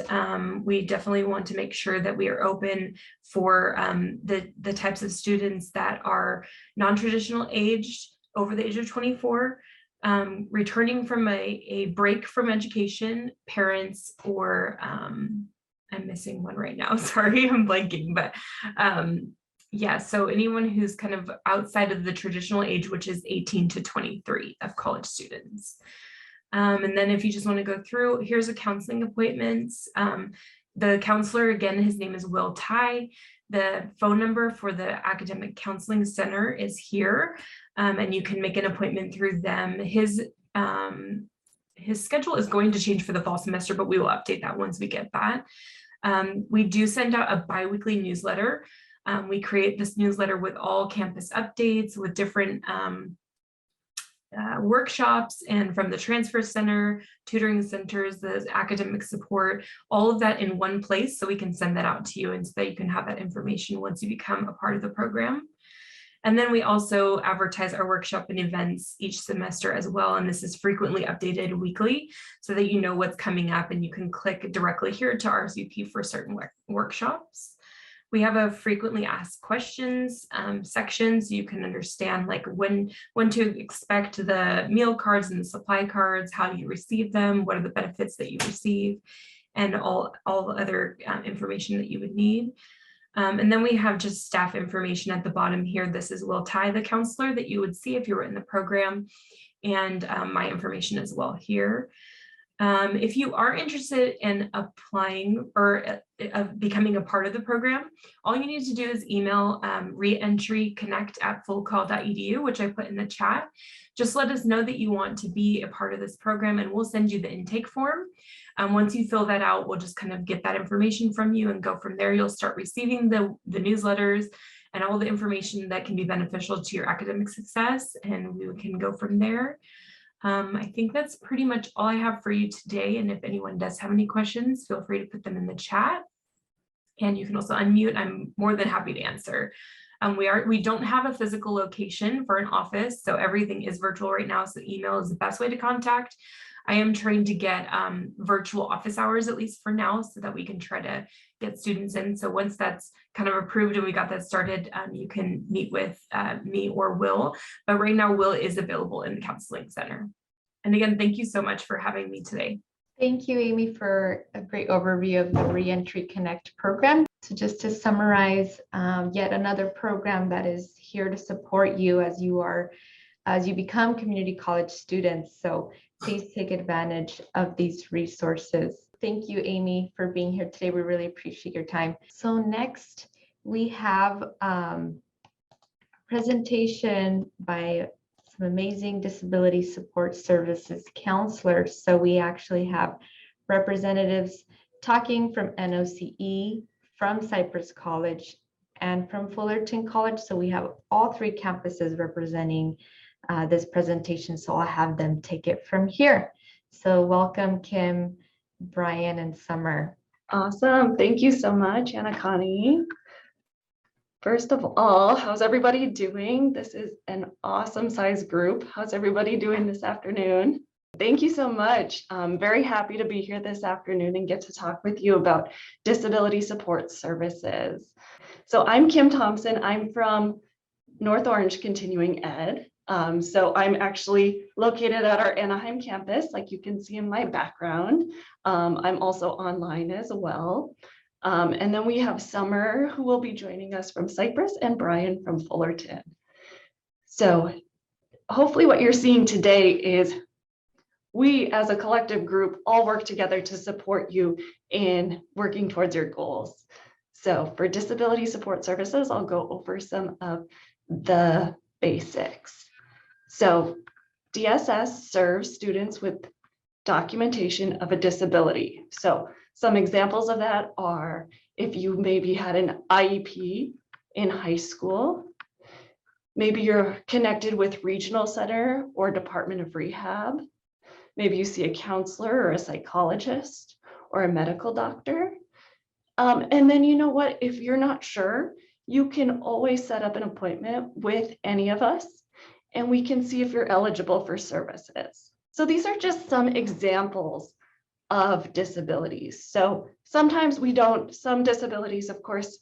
we definitely want to make sure that we are open for the types of students that are non-traditional aged, over the age of 24, returning from a break from education, parents, or I'm missing one right now, sorry, I'm blanking, but yeah, so anyone who's kind of outside of the traditional age, which is 18 to 23 of college students. And then if you just want to go through, here's a counseling appointments. The counselor, again, his name is Will Tai. The phone number for the Academic Counseling Center is here, and you can make an appointment through them. His schedule is going to change for the fall semester, but we will update that once we get that. We do send out a bi-weekly newsletter. We create this newsletter with all campus updates, with different workshops, and from the transfer center, tutoring centers, the academic support, all of that in one place, so we can send that out to you and so that you can have that information once you become a part of the program. And then we also advertise our workshop and events each semester as well, and this is frequently updated weekly so that you know what's coming up and you can click directly here to RSVP for certain workshops. We have a frequently asked questions section, so you can understand like when to expect the meal cards and the supply cards, how do you receive them, what are the benefits that you receive, and all other information that you would need. And then we have just staff information at the bottom here. This is Will Tai, the counselor that you would see if you were in the program, and my information as well here. If you are interested in applying or becoming a part of the program, all you need to do is email reentryconnect@fullcall.edu, which I put in the chat. Just let us know that you want to be a part of this program, and we'll send you the intake form. Once you fill that out, we'll just kind of get that information from you and go from there. You'll start receiving the newsletters and all the information that can be beneficial to your academic success, and we can go from there. I think that's pretty much all I have for you today. And if anyone does have any questions, feel free to put them in the chat. And you can also unmute. I'm more than happy to answer. We don't have a physical location for an office, so everything is virtual right now. So email is the best way to contact. I am trying to get virtual office hours, at least for now, so that we can try to get students in. So once that's kind of approved and we got that started, you can meet with me or Will. But right now, Will is available in the Counseling Center. And again, thank you so much for having me today. Thank you, Amy, for a great overview of the Reentry Connect program. So just to summarize, yet another program that is here to support you as you become community college students. So please take advantage of these resources. Thank you, Amy, for being here today. We really appreciate your time. So next, we have a presentation by some amazing disability support services counselors. So we actually have representatives talking from NOCE, from Cypress College, and from Fullerton College. So we have all three campuses representing this presentation. So I'll have them take it from here. So welcome, Kim, Brian, and Summer. Awesome. Thank you so much, Anna Connie. First of all, how's everybody doing? This is an awesome size group. How's everybody doing this afternoon? Thank you so much. I'm very happy to be here this afternoon and get to talk with you about disability support services. So I'm Kim Thompson. I'm from North Orange Continuing Ed. So I'm actually located at our Anaheim campus, like you can see in my background. I'm also online as well. And then we have Summer, who will be joining us from Cypress, and Brian from Fullerton. So hopefully what you're seeing today is we as a collective group all work together to support you in working towards your goals. So for disability support services, I'll go over some of the basics. So DSS serves students with documentation of a disability. So some examples of that are if you maybe had an IEP in high school, maybe you're connected with Regional Center or Department of Rehab, maybe you see a counselor or a psychologist or a medical doctor. And then you know what, if you're not sure, you can always set up an appointment with any of us and we can see if you're eligible for services. So these are just some examples of disabilities. So sometimes we don't, some disabilities, of course,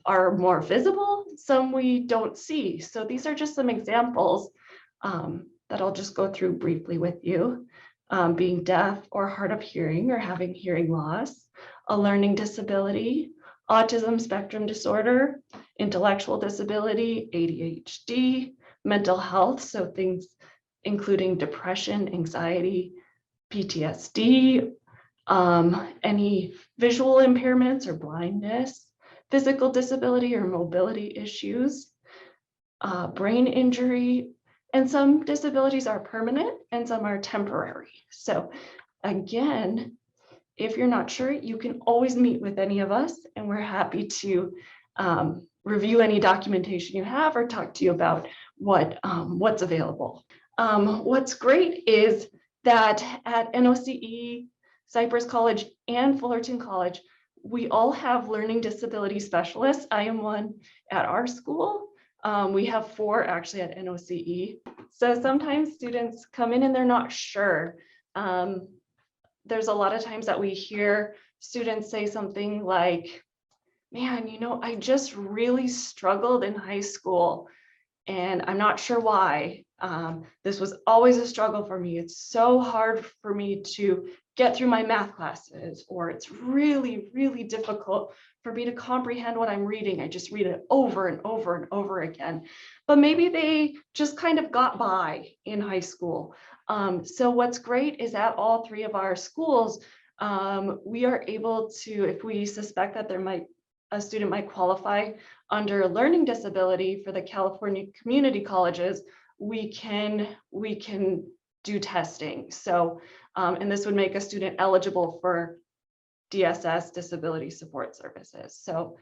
are more visible, some we don't see. So these are just some examples that I'll just go through briefly with you. Being deaf or hard of hearing or having hearing loss, a learning disability, autism spectrum disorder, intellectual disability, ADHD, mental health, so things including depression, anxiety, PTSD, any visual impairments or blindness, physical disability or mobility issues, brain injury, and some disabilities are permanent and some are temporary. So again, if you're not sure, you can always meet with any of us and we're happy to review any documentation you have or talk to you about what's available. What's great is that at NOCE, Cypress College, and Fullerton College, we all have learning disability specialists. I am one at our school. We have 4 actually at NOCE. So sometimes students come in and they're not sure. There's a lot of times that we hear students say something like, man, you know, I just really struggled in high school and I'm not sure why. This was always a struggle for me. It's so hard for me to get through my math classes, or it's really, really difficult for me to comprehend what I'm reading. I just read it over and over and over again. But maybe they just kind of got by in high school. So what's great is at all three of our schools, we are able to, if we suspect that a student might qualify under a learning disability for the California community colleges, we can do testing. So, and this would make a student eligible for DSS, disability support services. So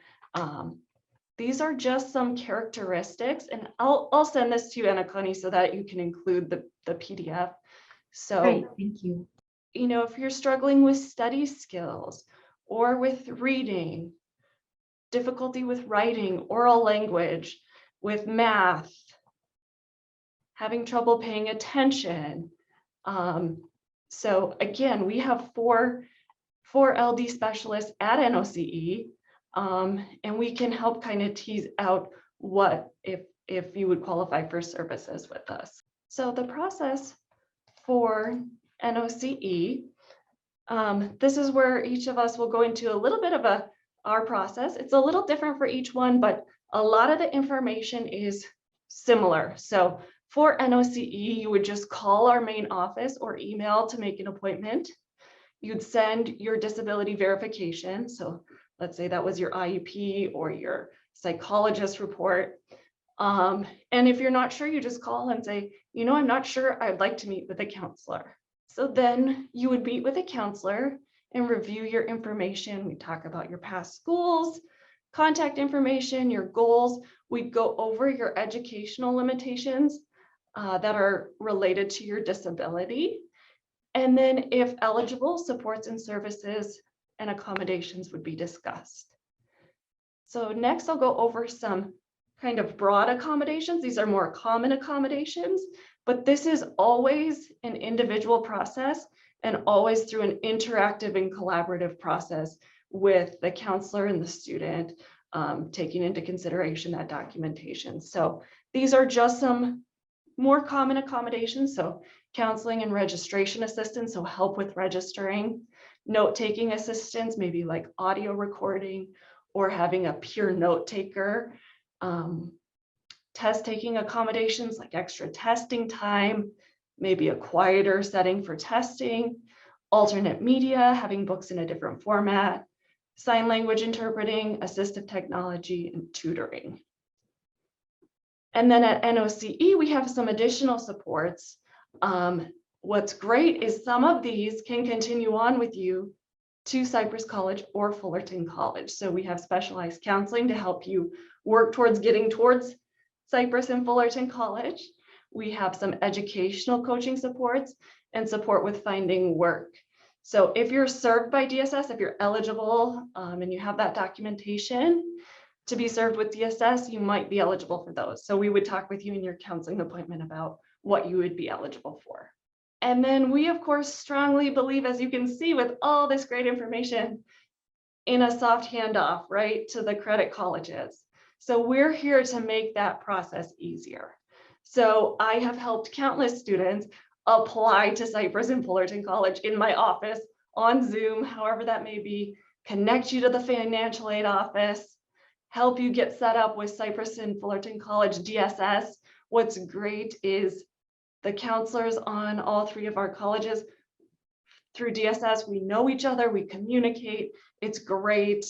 these are just some characteristics, and I'll send this to you, Anna-Connie, so that you can include the PDF. So, Great, thank you. you know, if you're struggling with study skills or with reading, difficulty with writing, oral language, with math, having trouble paying attention. So again, we have four LD specialists at NOCE, and we can help kind of tease out what if you would qualify for services with us. So the process for NOCE, this is where each of us will go into a little bit of our process. It's a little different for each one, but a lot of the information is similar. So for NOCE, you would just call our main office or email to make an appointment. You'd send your disability verification. So let's say that was your IEP or your psychologist report. And if you're not sure, you just call and say, you know, I'm not sure, I'd like to meet with a counselor. So then you would meet with a counselor and review your information. We talk about your past schools, contact information, your goals. We'd go over your educational limitations that are related to your disability. And then if eligible, supports and services and accommodations would be discussed. So next I'll go over some kind of broad accommodations. These are more common accommodations, but this is always an individual process and always through an interactive and collaborative process with the counselor and the student, taking into consideration that documentation. So these are just some more common accommodations. So counseling and registration assistance, so help with registering, note-taking assistance, maybe like audio recording or having a peer note taker, test-taking accommodations like extra testing time, maybe a quieter setting for testing, alternate media, having books in a different format, sign language interpreting, assistive technology, and tutoring. And then at NOCE, we have some additional supports. What's great is some of these can continue on with you to Cypress College or Fullerton College. So we have specialized counseling to help you work towards getting towards Cypress and Fullerton College. We have some educational coaching supports and support with finding work. So if you're served by DSS, if you're eligible and you have that documentation to be served with DSS, you might be eligible for those. So we would talk with you in your counseling appointment about what you would be eligible for. And then we, of course, strongly believe, as you can see with all this great information, in a soft handoff, right, to the credit colleges. So we're here to make that process easier. So I have helped countless students apply to Cypress and Fullerton College in my office on Zoom, however that may be, connect you to the financial aid office, help you get set up with Cypress and Fullerton College DSS. What's great is the counselors on all three of our colleges through DSS, we know each other, we communicate, it's great.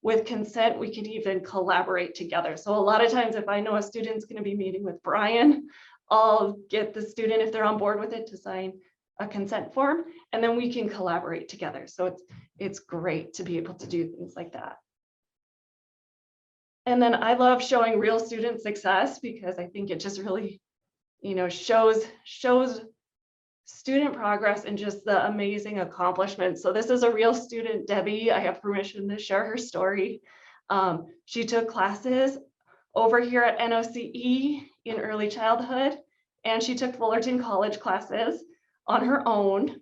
With consent, we can even collaborate together. So a lot of times if I know a student's going to be meeting with Brian, I'll get the student, if they're on board with it, to sign a consent form, and then we can collaborate together. So it's great to be able to do things like that. And then I love showing real student success because I think it just really, you know, shows student progress and just the amazing accomplishments. So this is a real student, Debbie. I have permission to share her story. She took classes over here at NOCE in early childhood, and she took Fullerton College classes on her own.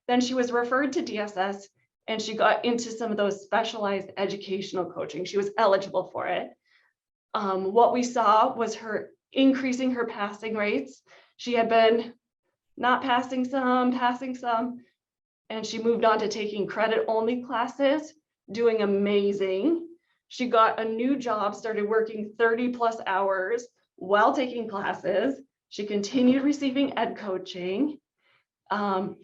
Then she was referred to DSS and she got into some of those specialized educational coaching. She was eligible for it. What we saw was her increasing her passing rates. She had been not passing some, passing some, and she moved on to taking credit only classes, doing amazing. She got a new job, started working 30 plus hours while taking classes. She continued receiving ed coaching, and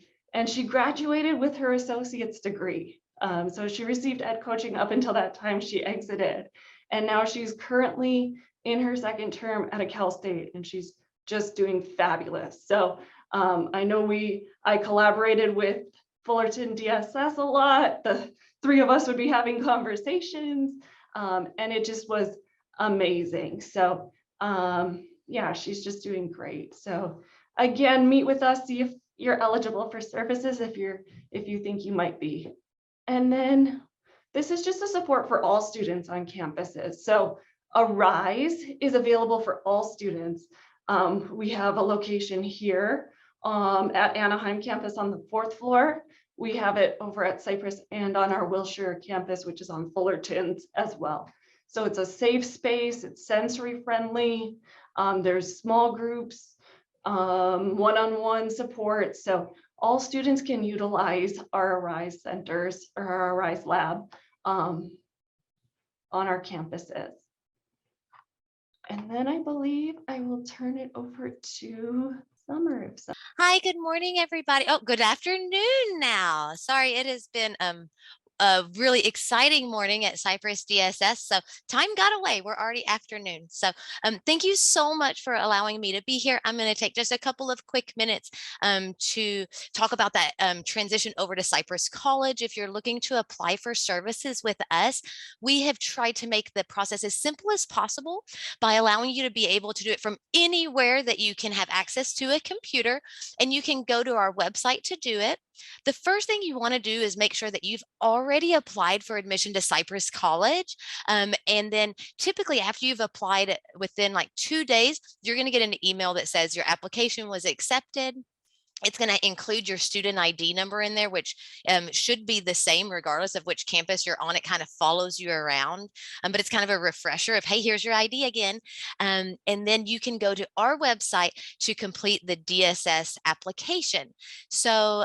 she graduated with her associate's degree. So she received ed coaching up until that time she exited. And now she's currently in her second term at a Cal State, and she's just doing fabulous. So I know I collaborated with Fullerton DSS a lot. The three of us would be having conversations, and it just was amazing. So yeah, she's just doing great. So again, meet with us, see if you're eligible for services if you think you might be. And then this is just a support for all students on campuses. So Arise is available for all students. We have a location here at Anaheim campus on the 4th floor. We have it over at Cypress and on our Wilshire campus, which is on Fullerton's as well. So it's a safe space, it's sensory friendly. There's small groups, one-on-one support. So all students can utilize our Arise centers or our Arise lab on our campuses. And then I believe I will turn it over to Summer. Hi, good morning, everybody. Oh, good afternoon now. Sorry, it has been a really exciting morning at Cypress DSS. So time got away. We're already afternoon. So thank you so much for allowing me to be here. I'm going to take just a couple of quick minutes to talk about that transition over to Cypress College. If you're looking to apply for services with us, we have tried to make the process as simple as possible by allowing you to be able to do it from anywhere that you can have access to a computer, and you can go to our website to do it. The first thing you want to do is make sure that you've already applied for admission to Cypress College. And then typically after you've applied within like 2 days, you're going to get an email that says your application was accepted. It's going to include your student ID number in there, which should be the same regardless of which campus you're on. It kind of follows you around, but it's kind of a refresher of, hey, here's your ID again. And then you can go to our website to complete the DSS application. So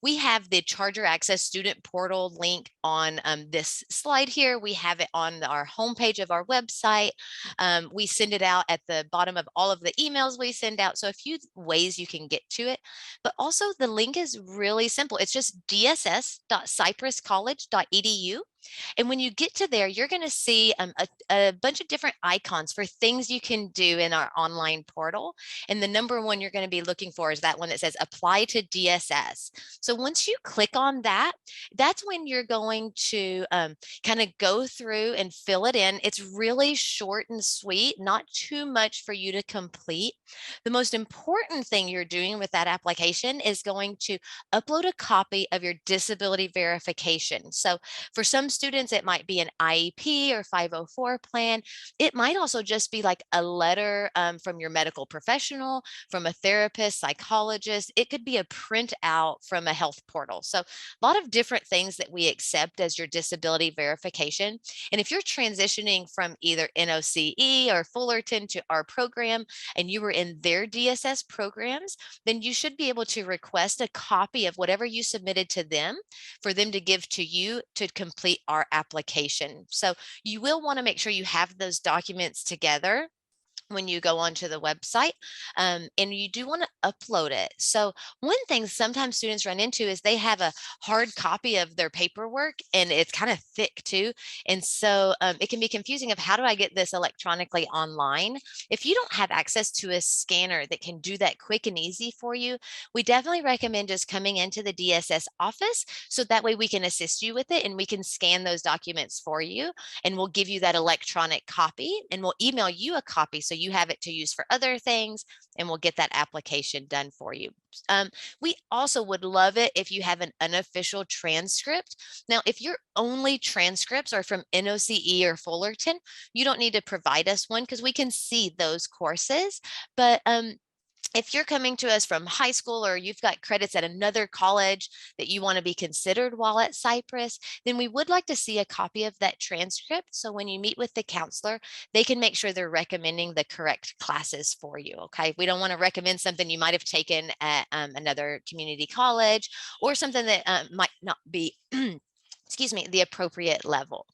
we have the Charger Access Student Portal link on this slide here. We have it on our homepage of our website. We send it out at the bottom of all of the emails we send out. So a few ways you can get to it. But also the link is really simple. It's just dss.cypresscollege.edu. And when you get to there, you're going to see a bunch of different icons for things you can do in our online portal. And the number one you're going to be looking for is that one that says apply to DSS. So once you click on that, that's when you're going to kind of go through and fill it in. It's really short and sweet, not too much for you to complete. The most important thing you're doing with that application is going to upload a copy of your disability verification. So for some students, it might be an IEP or 504 plan. It might also just be like a letter from your medical professional, from a therapist, psychologist. It could be a printout from a health portal. So a lot of different things that we accept as your disability verification. And if you're transitioning from either NOCE or Fullerton to our program, and you were in their DSS programs, then you should be able to request a copy of whatever you submitted to them for them to give to you to complete our application. So you will want to make sure you have those documents together when you go onto the website, and you do want to upload it. So one thing sometimes students run into is they have a hard copy of their paperwork and it's kind of thick too. And so it can be confusing of how do I get this electronically online? If you don't have access to a scanner that can do that quick and easy for you, we definitely recommend just coming into the DSS office so that way we can assist you with it and we can scan those documents for you, and we'll give you that electronic copy and we'll email you a copy so you have it to use for other things, and we'll get that application done for you. We also would love it if you have an unofficial transcript. Now, if your only transcripts are from NOCE or Fullerton, you don't need to provide us one because we can see those courses. But If you're coming to us from high school or you've got credits at another college that you want to be considered while at Cypress, then we would like to see a copy of that transcript. So when you meet with the counselor, they can make sure they're recommending the correct classes for you. Okay. We don't want to recommend something you might have taken at another community college or something that might not be, excuse me, the appropriate level.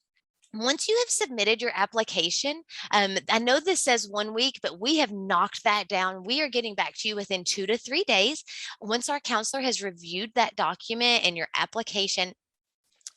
Once you have submitted your application, I know this says 1 week, but we have knocked that down. We are getting back to you within 2 to 3 days. Once our counselor has reviewed that document and your application,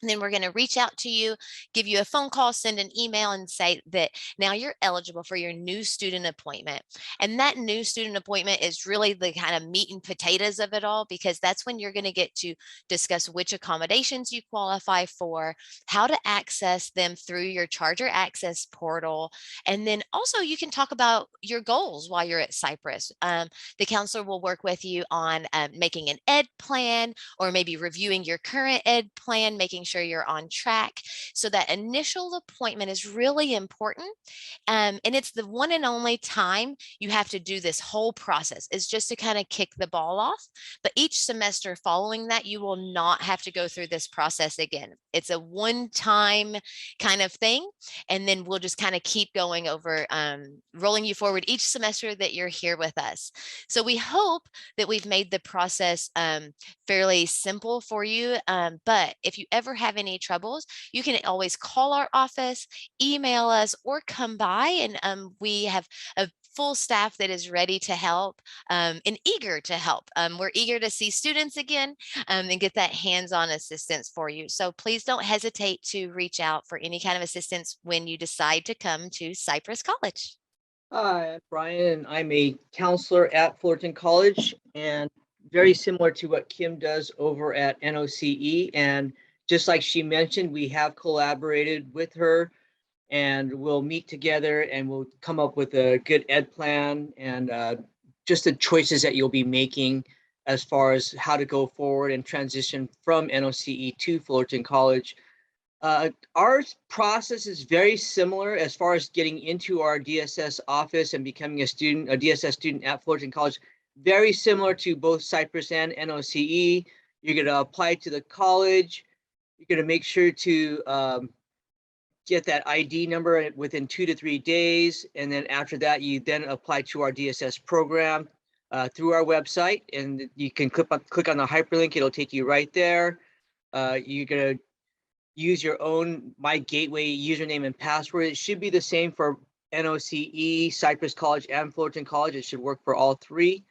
and then we're going to reach out to you, give you a phone call, send an email, and say that now you're eligible for your new student appointment. And that new student appointment is really the kind of meat and potatoes of it all, because that's when you're going to get to discuss which accommodations you qualify for, how to access them through your Charger Access portal. And then also you can talk about your goals while you're at Cypress. The counselor will work with you on making an ed plan, or maybe reviewing your current ed plan, making sure you're on track. So that initial appointment is really important. And it's the one and only time you have to do this whole process, is just to kind of kick the ball off. But each semester following that, you will not have to go through this process again. It's a one-time kind of thing. And then we'll just kind of keep going over, rolling you forward each semester that you're here with us. So we hope that we've made the process fairly simple for you. But if you ever have any troubles, you can always call our office, email us, or come by, and we have a full staff that is ready to help and eager to help. We're eager to see students again and get that hands-on assistance for you. So please don't hesitate to reach out for any kind of assistance when you decide to come to Cypress College. Hi, I'm Brian. I'm a counselor at Fullerton College, and very similar to what Kim does over at NOCE. And just like she mentioned, we have collaborated with her, and we'll meet together and we'll come up with a good ed plan and just the choices that you'll be making as far as how to go forward and transition from NOCE to Fullerton College. Our process is very similar as far as getting into our DSS office and becoming a DSS student at Fullerton College. Very similar to both Cypress and NOCE. You're going to apply to the college. You're going to make sure to get that ID number within 2 to 3 days. And then after that, you then apply to our DSS program through our website. And you can click on the hyperlink. It'll take you right there. You're going to use your own My Gateway username and password. It should be the same for NOCE, Cypress College, and Fullerton College. It should work for all three.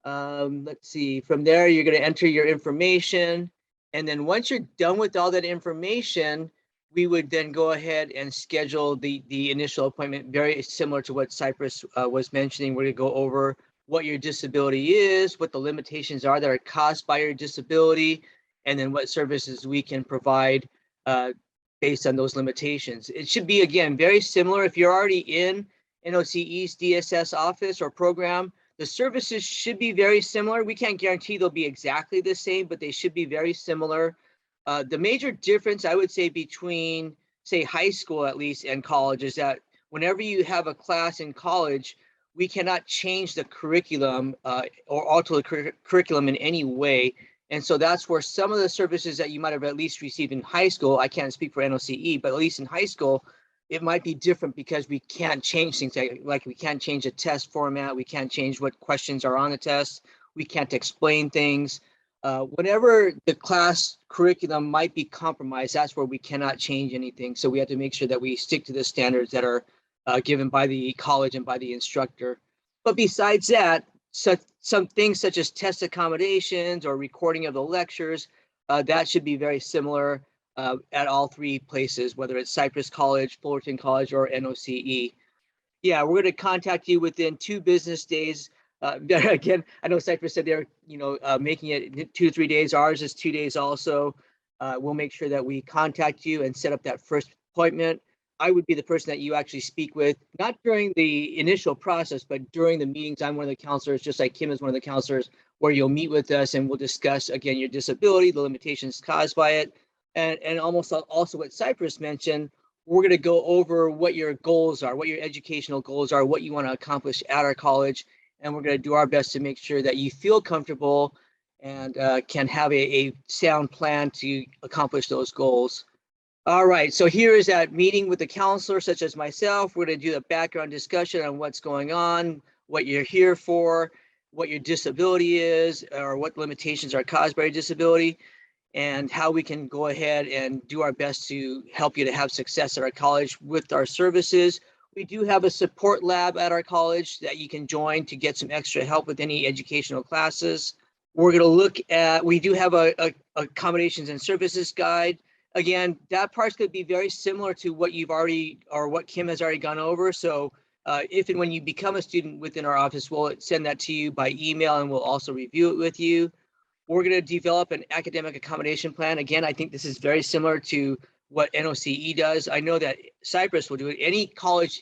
Let's see. From there, you're going to enter your information. And then once you're done with all that information, we would then go ahead and schedule the initial appointment, very similar to what Cypress was mentioning. We're going to go over what your disability is, what the limitations are that are caused by your disability, and then what services we can provide based on those limitations. It should be, again, very similar. If you're already in NOCE's DSS office or program, the services should be very similar. We can't guarantee they'll be exactly the same, but they should be very similar. The major difference, I would say, between, say, high school at least and college is that whenever you have a class in college, we cannot change the curriculum or alter the curriculum in any way. And so that's where some of the services that you might have at least received in high school, I can't speak for NOCE, but at least in high school, it might be different because we can't change things like we can't change a test format. We can't change what questions are on the test. We can't explain things. Whenever the class curriculum might be compromised, that's where we cannot change anything. So we have to make sure that we stick to the standards that are given by the college and by the instructor. But besides that, some things such as test accommodations or recording of the lectures, that should be very similar at all three places, whether it's Cypress College, Fullerton College, or NOCE. Yeah, we're going to contact you within 2 business days. Again, I know Cypress said they're making it 2 to 3 days. Ours is 2 days also. We'll make sure that we contact you and set up that first appointment. I would be the person that you actually speak with, not during the initial process, but during the meetings. I'm one of the counselors, just like Kim is one of the counselors, where you'll meet with us and we'll discuss, again, your disability, the limitations caused by it. And almost also what Cypress mentioned, we're going to go over what your goals are, what your educational goals are, what you want to accomplish at our college. and we're going to do our best to make sure that you feel comfortable and can have a sound plan to accomplish those goals. All right, so here is that meeting with the counselor, such as myself. We're going to do a background discussion on what's going on, what you're here for, what your disability is, or what limitations are caused by your disability, and how we can go ahead and do our best to help you to have success at our college with our services. We do have a support lab at our college that you can join to get some extra help with any educational classes. We're going to look at, we do have a accommodations and services guide. Again, that part's going to be very similar to what you've already, or what Kim has already gone over. So if and when you become a student within our office, we'll send that to you by email, and we'll also review it with you. We're going to develop an academic accommodation plan. Again, I think this is very similar to what NOCE does. I know that Cypress will do it. Any college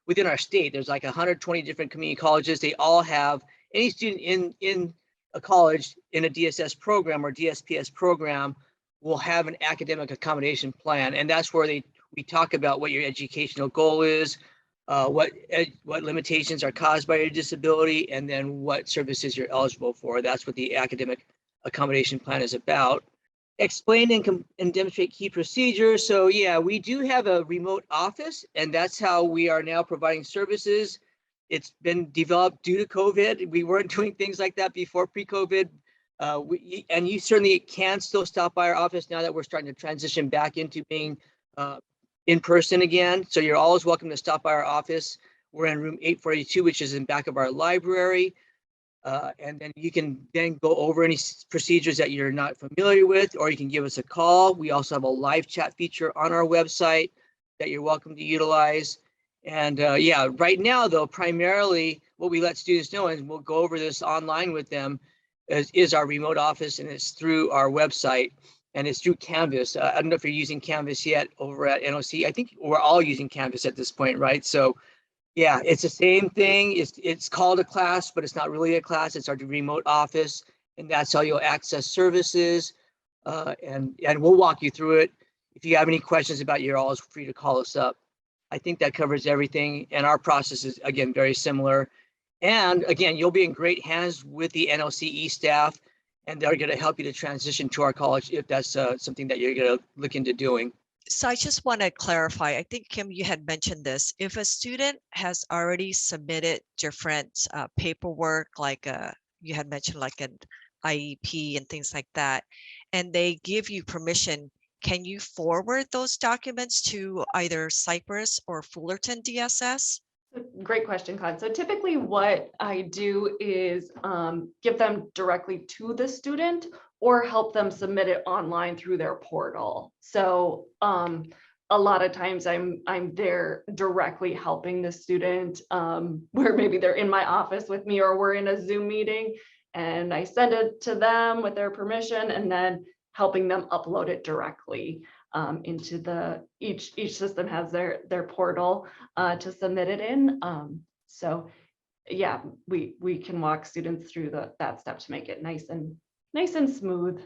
within our state, there's like 120 different community colleges. They all have, any student in a college in a DSS program or DSPS program will have an academic accommodation plan. And that's where we talk about what your educational goal is, what limitations are caused by your disability, and then what services you're eligible for. That's what the academic accommodation plan is about. Explain and demonstrate key procedures. So yeah, we do have a remote office, and that's how we are now providing services. It's been developed due to COVID. We weren't doing things like that before pre-COVID. And you certainly can still stop by our office now that we're starting to transition back into being in person again. So you're always welcome to stop by our office. We're in room 842, which is in back of our library. And then you can then go over any procedures that you're not familiar with, or you can give us a call. We also have a live chat feature on our website that you're welcome to utilize. And yeah, right now though, primarily what we let students know, and we'll go over this online with them, is our remote office, and it's through our website, and it's through Canvas. I don't know if you're using Canvas yet over at NOC. I think we're all using Canvas at this point, right? So yeah, it's the same thing. It's called a class, but it's not really a class. It's our remote office, and that's how you'll access services. And we'll walk you through it. If you have any questions about it, you're always free to call us up. I think that covers everything. And our process is, again, very similar. And again, you'll be in great hands with the NOCE staff, and they're going to help you to transition to our college if that's something that you're going to look into doing. So I just want to clarify, I think, Kim, you had mentioned this. If a student has already submitted different paperwork, like you had mentioned like an IEP and things like that, and they give you permission, can you forward those documents to either Cypress or Fullerton DSS? Great question, Con. So typically what I do is give them directly to the student or help them submit it online through their portal. So a lot of times I'm there directly helping the student where maybe they're in my office with me or we're in a Zoom meeting, and I send it to them with their permission, and then helping them upload it directly into the each system has their portal to submit it in. So yeah, we can walk students through that step to make it nice and smooth.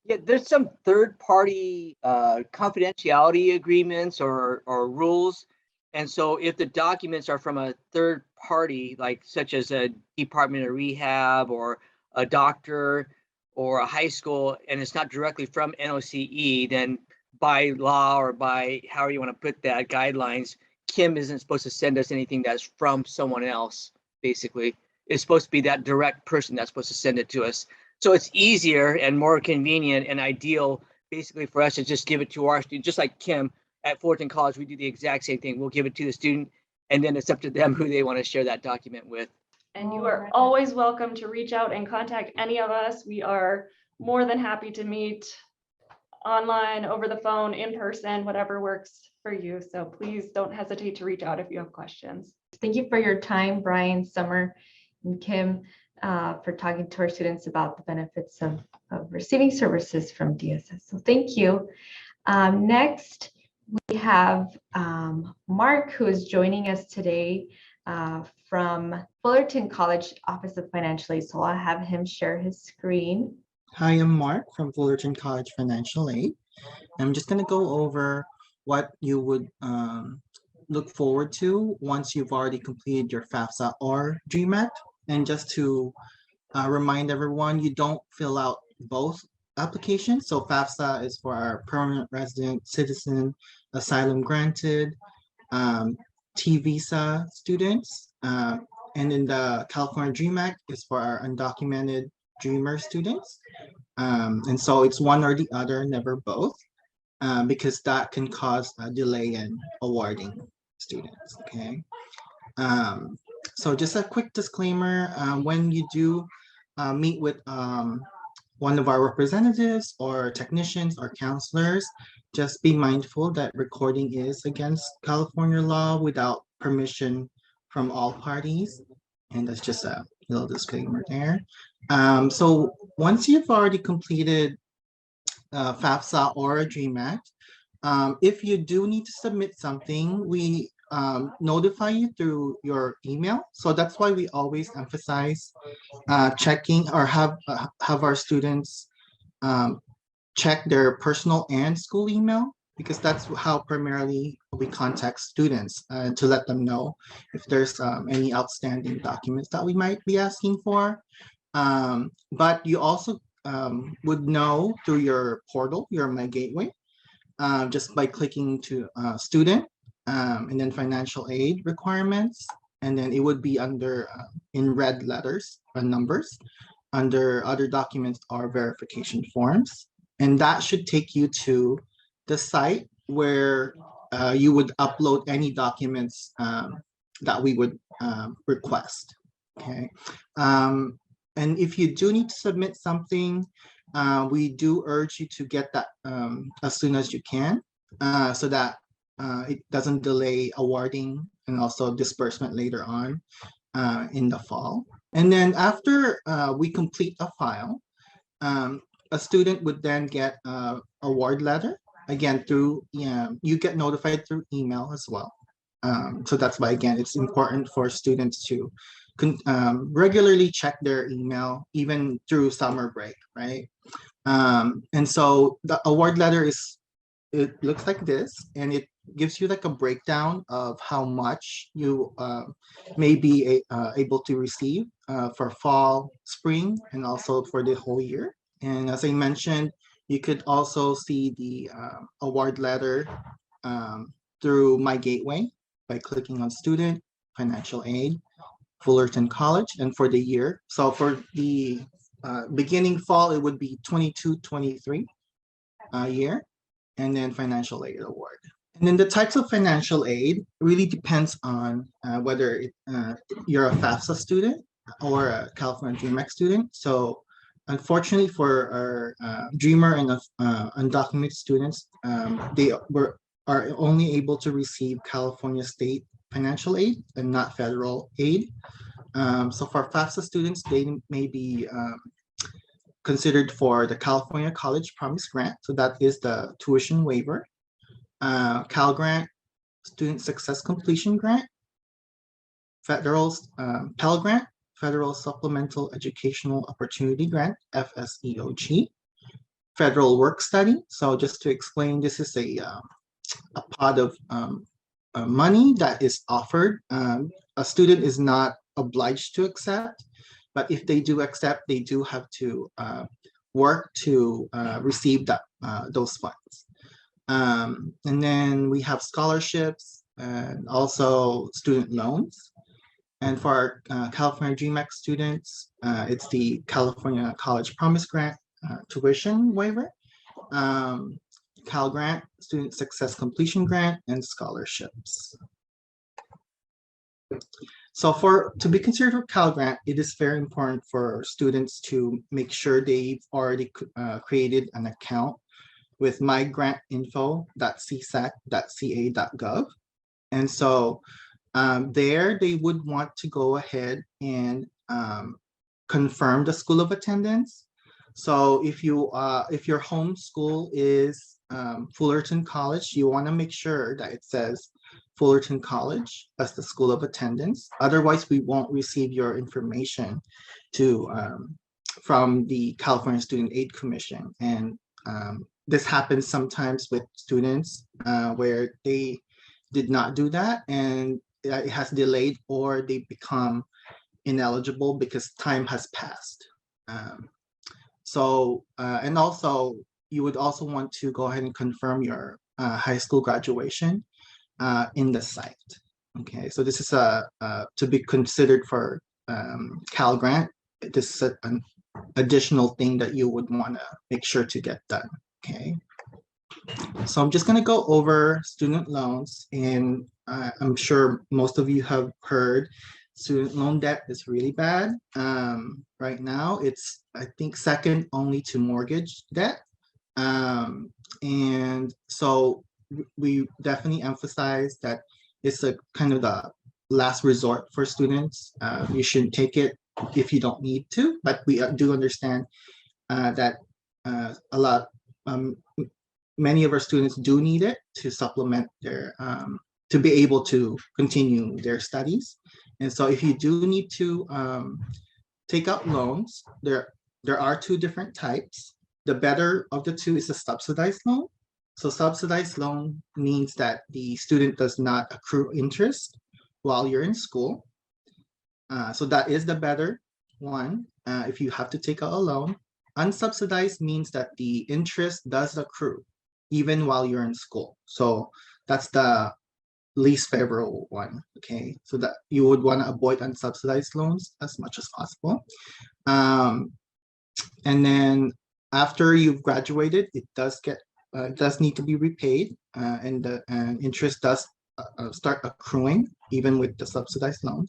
Yeah, there's some third-party confidentiality agreements or rules. And so if the documents are from a third party, like such as a Department of Rehab or a doctor or a high school, and it's not directly from NOCE, then by law or by however you want to put that, guidelines, Kim isn't supposed to send us anything that's from someone else, basically. It's supposed to be that direct person that's supposed to send it to us. So it's easier and more convenient and ideal, basically, for us to just give it to our student, just like Kim at Fullerton College. We do the exact same thing. We'll give it to the student, and then it's up to them who they want to share that document with. And you are always welcome to reach out and contact any of us. We are more than happy to meet online, over the phone, in person, whatever works for you. So please don't hesitate to reach out if you have questions. Thank you for your time, Brian, Summer, and Kim, for talking to our students about the benefits of receiving services from DSS. So thank you. Next, we have Mark, who is joining us today from Fullerton College Office of Financial Aid. So I'll have him share his screen. Hi, I'm Mark from Fullerton College Financial Aid. I'm just going to go over what you would look forward to once you've already completed your FAFSA or GMAT. And just to remind everyone, you don't fill out both applications. So FAFSA is for our permanent resident, citizen, asylum granted, T visa students. And then the California Dream Act is for our undocumented dreamer students. And so it's one or the other, never both, because that can cause a delay in awarding students, okay? So just a quick disclaimer, when you do meet with one of our representatives or technicians or counselors, just be mindful that recording is against California law without permission from all parties. And that's just a little disclaimer there. So once you've already completed FAFSA or a GMAT, if you do need to submit something, we notify you through your email. So that's why we always emphasize checking or have our students check their personal and school email, because that's how primarily we contact students to let them know if there's any outstanding documents that we might be asking for. But you also would know through your portal, your My Gateway, just by clicking to student and then financial aid requirements. And then it would be under in red letters or numbers under other documents or verification forms. And that should take you to the site where you would upload any documents that we would request, okay? And if you do need to submit something, we do urge you to get that as soon as you can, so that it doesn't delay awarding and also disbursement later on in the fall. And then after we complete a file, a student would then get a award letter, again, through, you get notified through email as well. So that's why, again, it's important for students to regularly check their email, even through summer break, right? And so the award letter it looks like this, and it gives you like a breakdown of how much you may be able to receive for fall, spring, and also for the whole year. And as I mentioned, you could also see the award letter through My Gateway by clicking on student, financial aid, Fullerton College, and for the year. So for the beginning fall, it would be 22-23 year, and then financial aid award. And then the types of financial aid really depends on whether you're a FAFSA student or a California Dream Act student. So unfortunately for our Dreamer and undocumented students, they are only able to receive California state financial aid and not federal aid. So for FAFSA students, they may be considered for the California College Promise Grant. So that is the tuition waiver. Cal Grant, Student Success Completion Grant, Federal Pell Grant, Federal Supplemental Educational Opportunity Grant, FSEOG, Federal Work Study. So just to explain, this is a pot of money that is offered. A student is not obliged to accept, but if they do accept, they do have to work to receive those funds. And then we have scholarships and also student loans. And for our California Dream Act students, it's the California College Promise Grant tuition waiver, Cal Grant, Student Success Completion Grant, and scholarships. So to be considered for Cal Grant, it is very important for students to make sure they've already created an account with mygrantinfo.csac.ca.gov. And so there they would want to go ahead and confirm the school of attendance. So if your home school is Fullerton College, you want to make sure that it says Fullerton College as the school of attendance. Otherwise, we won't receive your information from the California Student Aid Commission. And this happens sometimes with students where they did not do that, and it has delayed, or they become ineligible because time has passed. And also you would also want to go ahead and confirm your high school graduation in the site. Okay, so this is to be considered for Cal Grant. This is an additional thing that you would want to make sure to get done. Okay, so I'm just going to go over student loans, and I'm sure most of you have heard student loan debt is really bad. Right now, it's, I think, second only to mortgage debt. And so we definitely emphasize that it's a kind of the last resort for students. You shouldn't take it if you don't need to, but we do understand that many of our students do need it to supplement their, to be able to continue their studies. And so if you do need to take out loans, there are two different types. The better of the two is a subsidized loan. So subsidized loan means that the student does not accrue interest while you're in school. So that is the better one if you have to take out a loan. Unsubsidized means that the interest does accrue even while you're in school. So that's the least favorable one. Okay, so that you would want to avoid unsubsidized loans as much as possible. And then after you've graduated, it does need to be repaid, and the interest does start accruing even with the subsidized loan.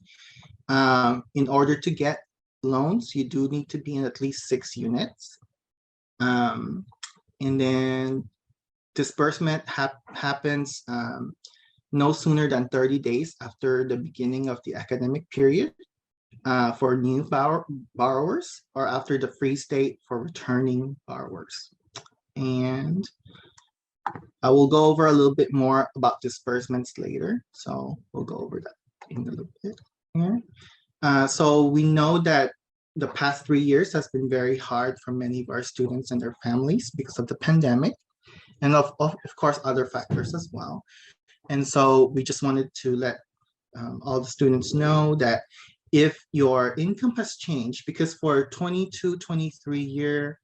In order to get loans, you do need to be in at least 6 units. And then disbursement happens no sooner than 30 days after the beginning of the academic period for new borrowers, or after the freeze date for returning borrowers. And I will go over a little bit more about disbursements later. So we'll go over that in a little bit here. So we know that the past 3 years has been very hard for many of our students and their families because of the pandemic, and of course other factors as well. And so we just wanted to let all the students know that if your income has changed, because for 22-23 year,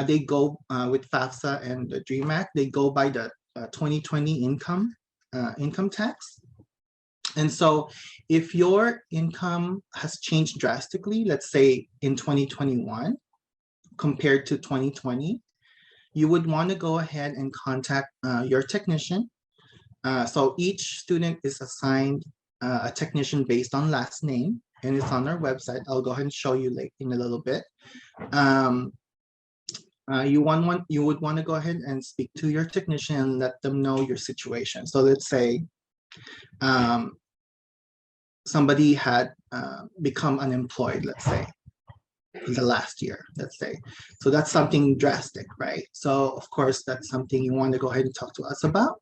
they go with FAFSA and the DREAM Act, they go by the 2020 income tax. And so if your income has changed drastically, let's say in 2021 compared to 2020, you would want to go ahead and contact your technician. So each student is assigned a technician based on last name, and it's on our website. I'll go ahead and show you in a little bit. You would want to go ahead and speak to your technician and let them know your situation. So let's say somebody had become unemployed, let's say, in the last year, let's say. So that's something drastic, right? So of course, that's something you want to go ahead and talk to us about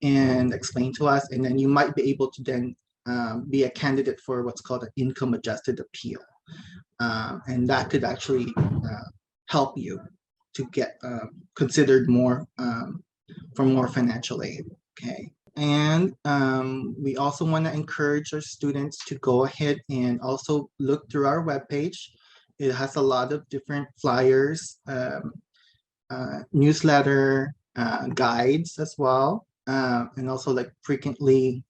and explain to us. And then you might be able to then be a candidate for what's called an income adjusted appeal. And that could actually help you to get considered more for more financial aid, okay? And we also want to encourage our students to go ahead and also look through our webpage. It has a lot of different flyers, newsletter, guides as well, and also like frequently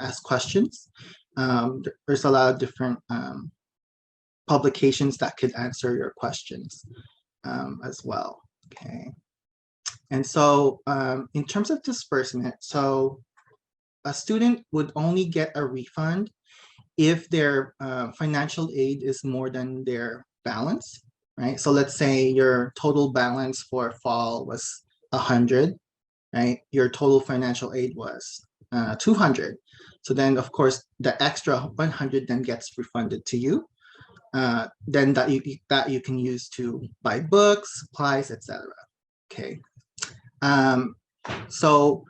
asked questions. There's a lot of different publications that could answer your questions as well, okay? And so in terms of disbursement, so a student would only get a refund if their financial aid is more than their balance, right? So let's say your total balance for fall was 100, right? Your total financial aid was 200. So then of course the extra 100 then gets refunded to you. Then that you can use to buy books, supplies, etc. Okay. So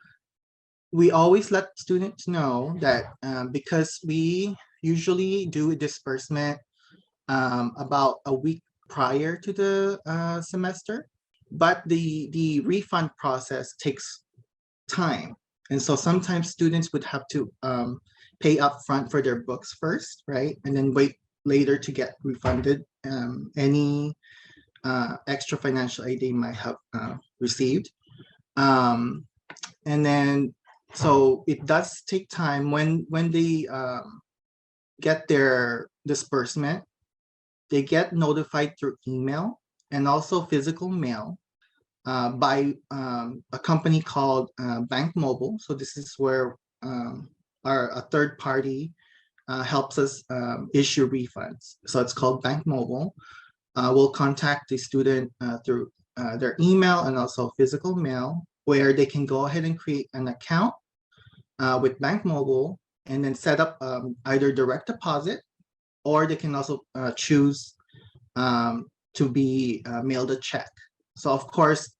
we always let students know that because we usually do a disbursement about a week prior to the semester, but the refund process takes time. And so sometimes students would have to pay upfront for their books first, right? And then wait later to get refunded any extra financial aid they might have received. And then, so it does take time when they get their disbursement, they get notified through email and also physical mail by a company called Bank Mobile. So this is where a third party helps us issue refunds. So it's called Bank Mobile. We'll contact the student through their email and also physical mail, where they can go ahead and create an account with Bank Mobile and then set up either direct deposit, or they can also choose to be mailed a check. So of course,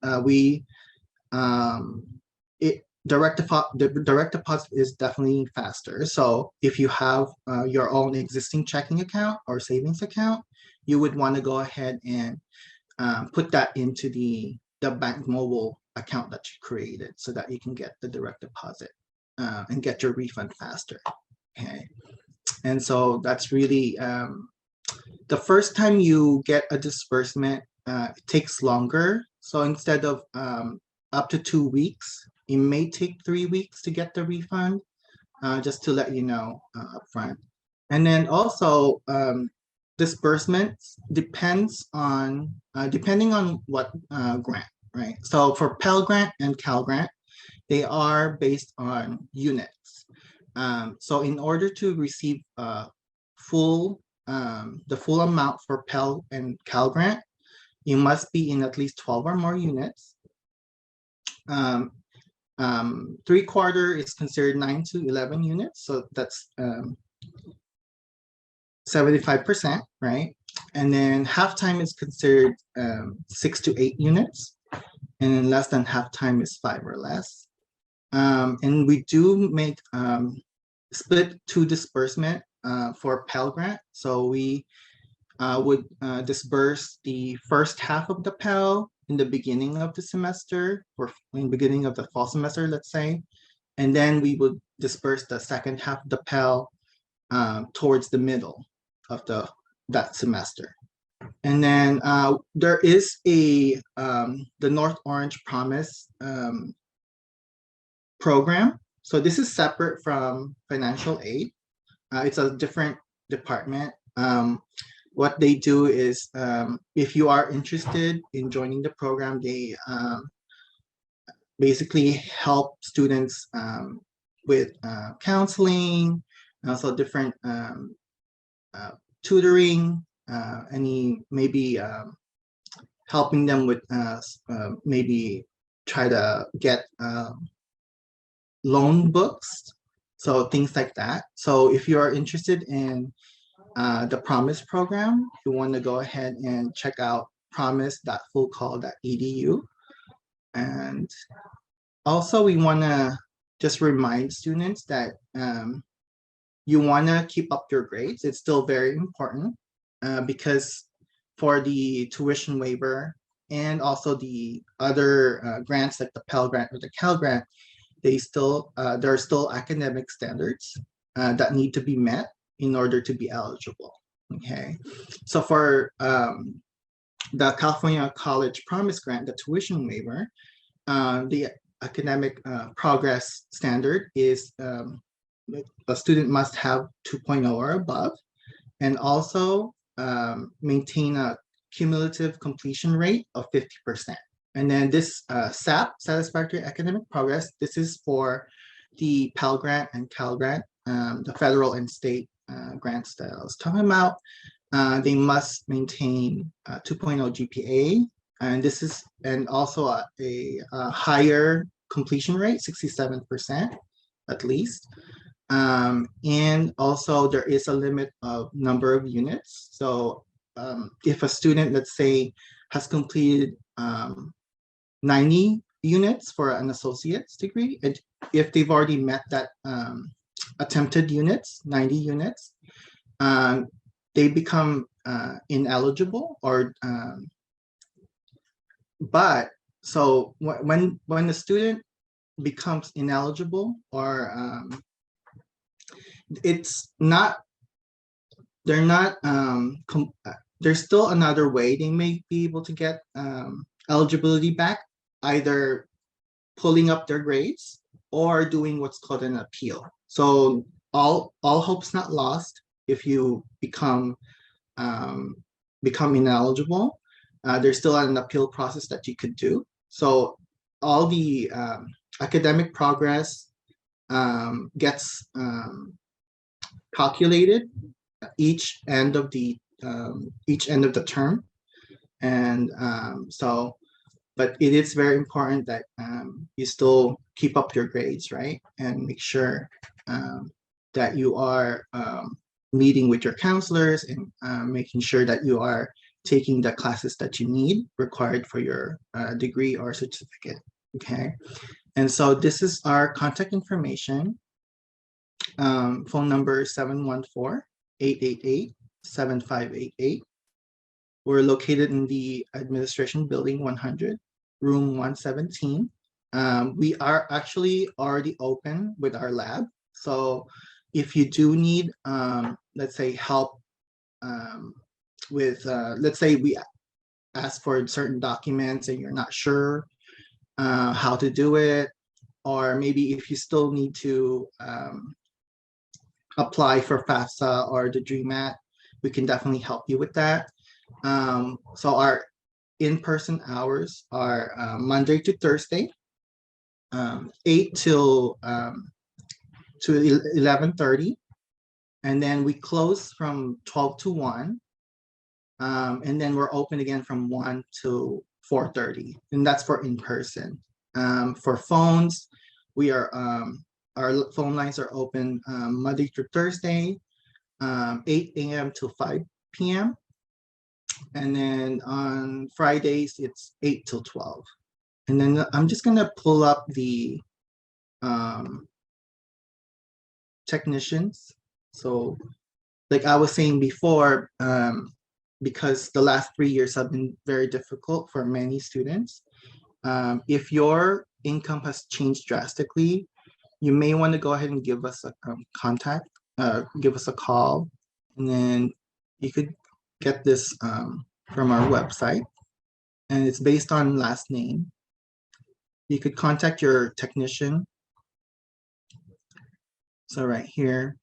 direct deposit is definitely faster. So if you have your own existing checking account or savings account, you would want to go ahead and put that into the Bank Mobile account that you created, so that you can get the direct deposit and get your refund faster. Okay, and so that's really the first time you get a disbursement, it takes longer. So instead of up to 2 weeks, it may take 3 weeks to get the refund, just to let you know upfront. And then also disbursements depends on depending on what grant, right? So for Pell Grant and Cal Grant, they are based on units. So in order to receive the full amount for Pell and Cal Grant, you must be in at least 12 or more units. 3/4 is considered 9 to 11 units, so that's 75%, right? And then half-time is considered 6 to 8 units, and then less than half-time is 5 or less. And we do make split 2 disbursement for Pell Grant. So we would disburse the first half of the Pell in the beginning of the semester, or in the beginning of the fall semester, let's say. And then we would disperse the second half of the Pell towards the middle of that semester. And then there is the North Orange Promise program. So this is separate from financial aid. It's a different department. What they do is, if you are interested in joining the program, they basically help students with counseling, and also different tutoring, maybe helping them with maybe try to get loan books, so things like that. So if you are interested in the Promise program, you want to go ahead and check out promise.fullcall.edu. And also we want to just remind students that you want to keep up your grades. It's still very important because for the tuition waiver and also the other grants like the Pell Grant or the Cal Grant, there are still academic standards that need to be met in order to be eligible. Okay, so for the California College Promise Grant, the tuition waiver, the academic progress standard is a student must have 2.0 or above, and also maintain a cumulative completion rate of 50%. And then this SAP, Satisfactory Academic Progress, this is for the Pell Grant and Cal Grant, the federal and state grants that I was talking about. They must maintain 2.0 GPA, and this is also a higher completion rate, 67% at least. And also there is a limit of number of units. So if a student, let's say, has completed 90 units for an associate's degree, and if they've already met that attempted units, 90 units, they become ineligible, or but so when the student becomes ineligible, or it's not, they're not, there's still another way they may be able to get eligibility back, either pulling up their grades or doing what's called an appeal. So all hope's not lost if you become ineligible. There's still an appeal process that you could do. So all the academic progress gets calculated each end of the term, and but it is very important that you still keep up your grades, right, and make sure that you are meeting with your counselors and making sure that you are taking the classes that you need required for your degree or certificate. Okay, and so this is our contact information. Phone number 714-888-7588. We're located in the Administration Building 100, room 117. We are actually already open with our lab. So if you do need, let's say, help with, let's say we ask for certain documents and you're not sure how to do it, or maybe if you still need to apply for FAFSA or the DREAMAT, we can definitely help you with that. So our in-person hours are Monday to Thursday, 8 till 11:30, and then we close from 12 to 1, and then we're open again from 1 to 4:30, and that's for in-person. For phones, we are our phone lines are open Monday through Thursday, 8 a.m. to 5 p.m. And then on Fridays, it's 8 till 12. And then I'm just gonna pull up the technicians. So like I was saying before, because the last 3 years have been very difficult for many students, if your income has changed drastically, you may want to go ahead and give us a contact, give us a call, and then you could get this from our website, and it's based on last name. You could contact your technician. So right here.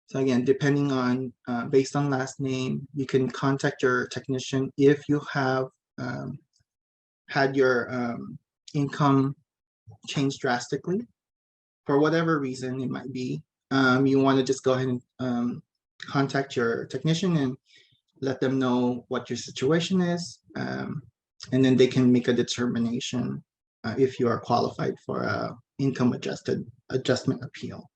So again, depending on, based on last name, you can contact your technician if you have had your income change drastically. For whatever reason it might be, you want to just go ahead and contact your technician and let them know what your situation is, and then they can make a determination if you are qualified for a income adjustment appeal.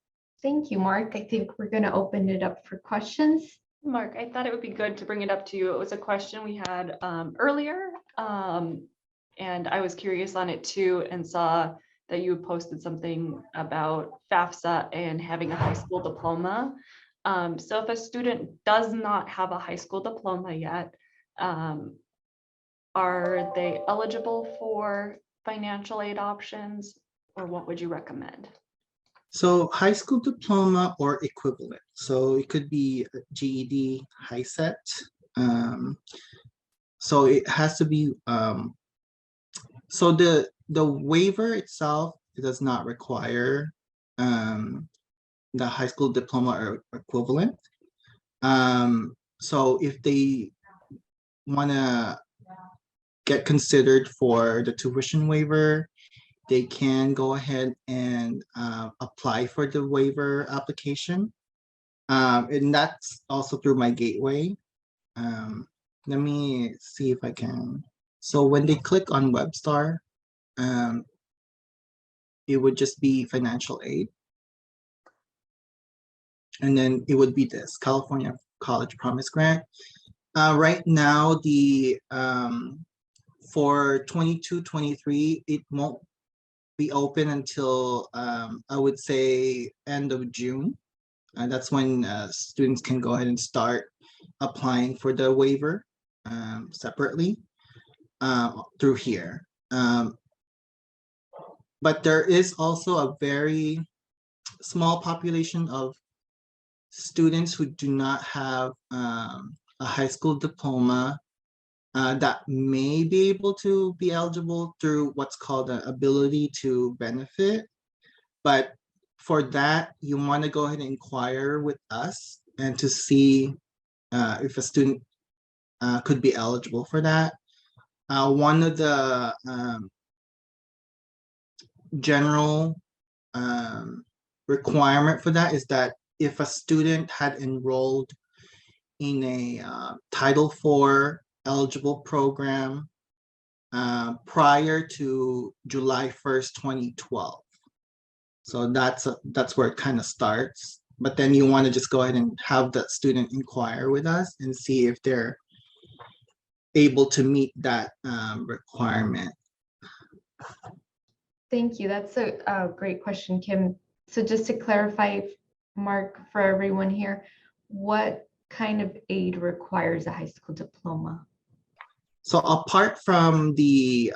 Thank you, Mark. I think we're going to open it up for questions. Mark, I thought it would be good to bring it up to you. It was a question we had earlier, and I was curious on it too, and saw that you posted something about FAFSA and having a high school diploma. So if a student does not have a high school diploma yet, are they eligible for financial aid options, or what would you recommend? So high school diploma or equivalent. So it could be a GED, HiSET. So it has to be, so the waiver itself, it does not require the high school diploma or equivalent. So if they want to get considered for the tuition waiver, they can go ahead and apply for the waiver application. And that's also through my gateway. Let me see if I can. So when they click on WebStar, it would just be financial aid. And then it would be this California College Promise Grant. Right now, the for 22-23, it won't be open until I would say end of June. That's when students can go ahead and start applying for the waiver separately through here. but there is also a very small population of students who do not have a high school diploma that may be able to be eligible through what's called an ability to benefit. But for that, you want to go ahead and inquire with us and to see if a student could be eligible for that. One of the general requirement for that is that if a student had enrolled in a Title IV eligible program prior to July 1st, 2012. So that's where it kind of starts. But then you want to just go ahead and have that student inquire with us and see if they're able to meet that requirement. Thank you. That's a great question, Kim. So just to clarify, Mark, for everyone here, what kind of aid requires a high school diploma? So apart from the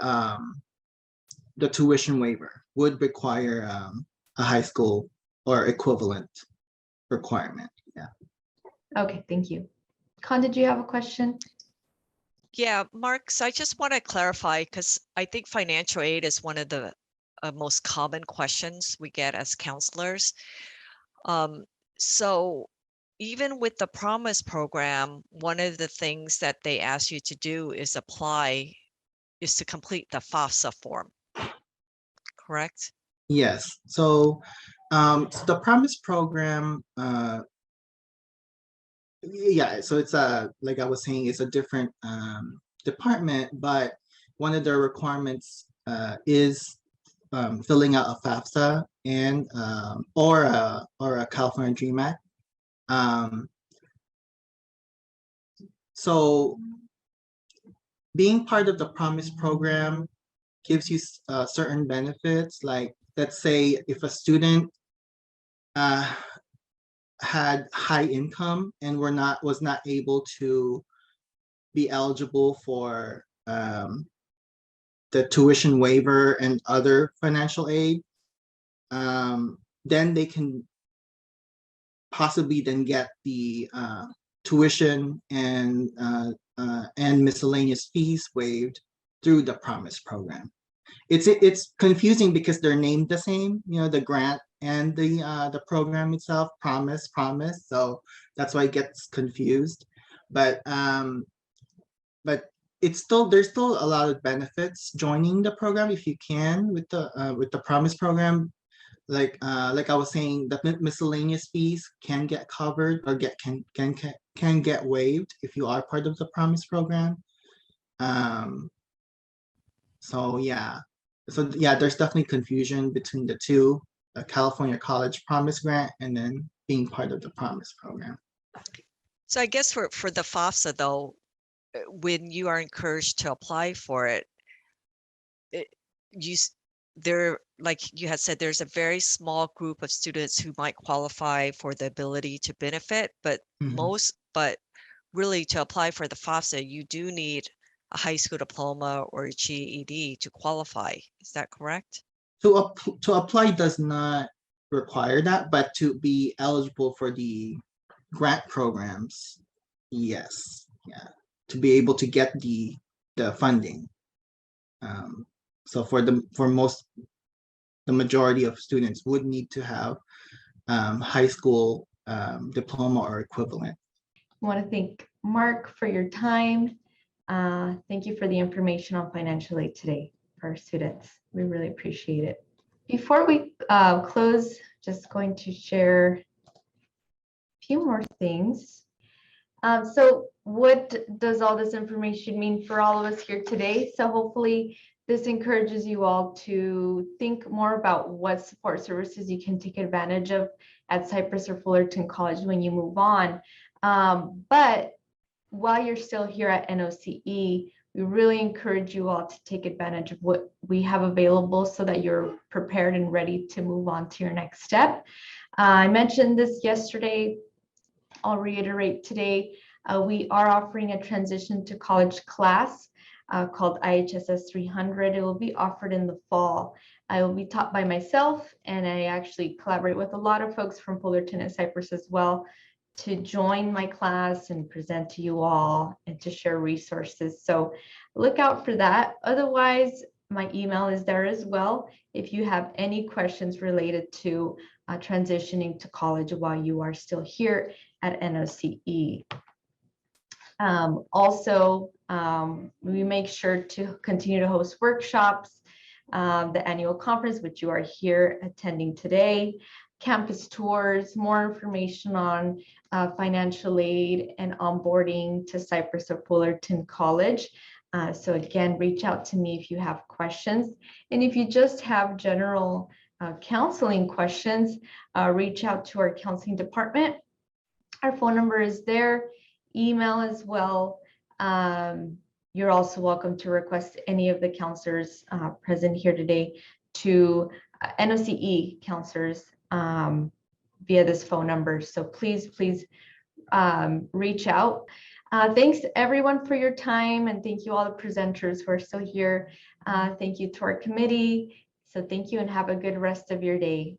tuition waiver would require a high school or equivalent requirement. Yeah. Okay, thank you. Con, did you have a question? Yeah, Mark, so I just want to clarify because I think financial aid is one of the most common questions we get as counselors. So even with the Promise program, one of the things that they ask you to do is to complete the FAFSA form, correct? Yes. So the Promise program, yeah, so it's like I was saying, it's a different department, but one of their requirements is filling out a FAFSA and or a California Dream Act. So being part of the Promise program gives you certain benefits. Like, let's say if a student had high income and was not able to be eligible for the tuition waiver and other financial aid, then they can possibly then get the tuition and miscellaneous fees waived through the Promise program. It's confusing because they're named the same, the grant and the program itself, Promise. So that's why it gets confused. But there's still a lot of benefits joining the program if you can with the Promise program. Like I was saying, the miscellaneous fees can get covered or can get waived if you are part of the Promise program. So yeah, there's definitely confusion between the two, the California College Promise Grant and then being part of the Promise program. So I guess for the FAFSA though, when you are encouraged to apply for it, like you had said, there's a very small group of students who might qualify for the ability to benefit, but really to apply for the FAFSA, you do need a high school diploma or a GED to qualify. Is that correct? To apply does not require that, but to be eligible for the grant programs, yes, yeah, to be able to get the funding. So the majority of students would need to have high school diploma or equivalent. I want to thank Mark for your time. Thank you for the information on financial aid today for our students. We really appreciate it. Before we close, just going to share a few more things. So what does all this information mean for all of us here today? So hopefully this encourages you all to think more about what support services you can take advantage of at Cypress or Fullerton College when you move on. But while you're still here at NOCE, we really encourage you all to take advantage of what we have available so that you're prepared and ready to move on to your next step. I mentioned this yesterday. I'll reiterate today. We are offering a transition to college class called IHSS 300. It will be offered in the fall. I will be taught by myself, and I actually collaborate with a lot of folks from Fullerton and Cypress as well to join my class and present to you all and to share resources. So look out for that. Otherwise, my email is there as well if you have any questions related to transitioning to college while you are still here at NOCE. Also, we make sure to continue to host workshops, the annual conference, which you are here attending today, campus tours, more information on financial aid and onboarding to Cypress or Fullerton College. So again, reach out to me if you have questions. And if you just have general counseling questions, reach out to our counseling department. Our phone number is there, email as well. You're also welcome to request any of the counselors present here today to NOCE counselors via this phone number. So please reach out. Thanks everyone for your time, and thank you all the presenters who are still here. Thank you to our committee. So thank you and have a good rest of your day.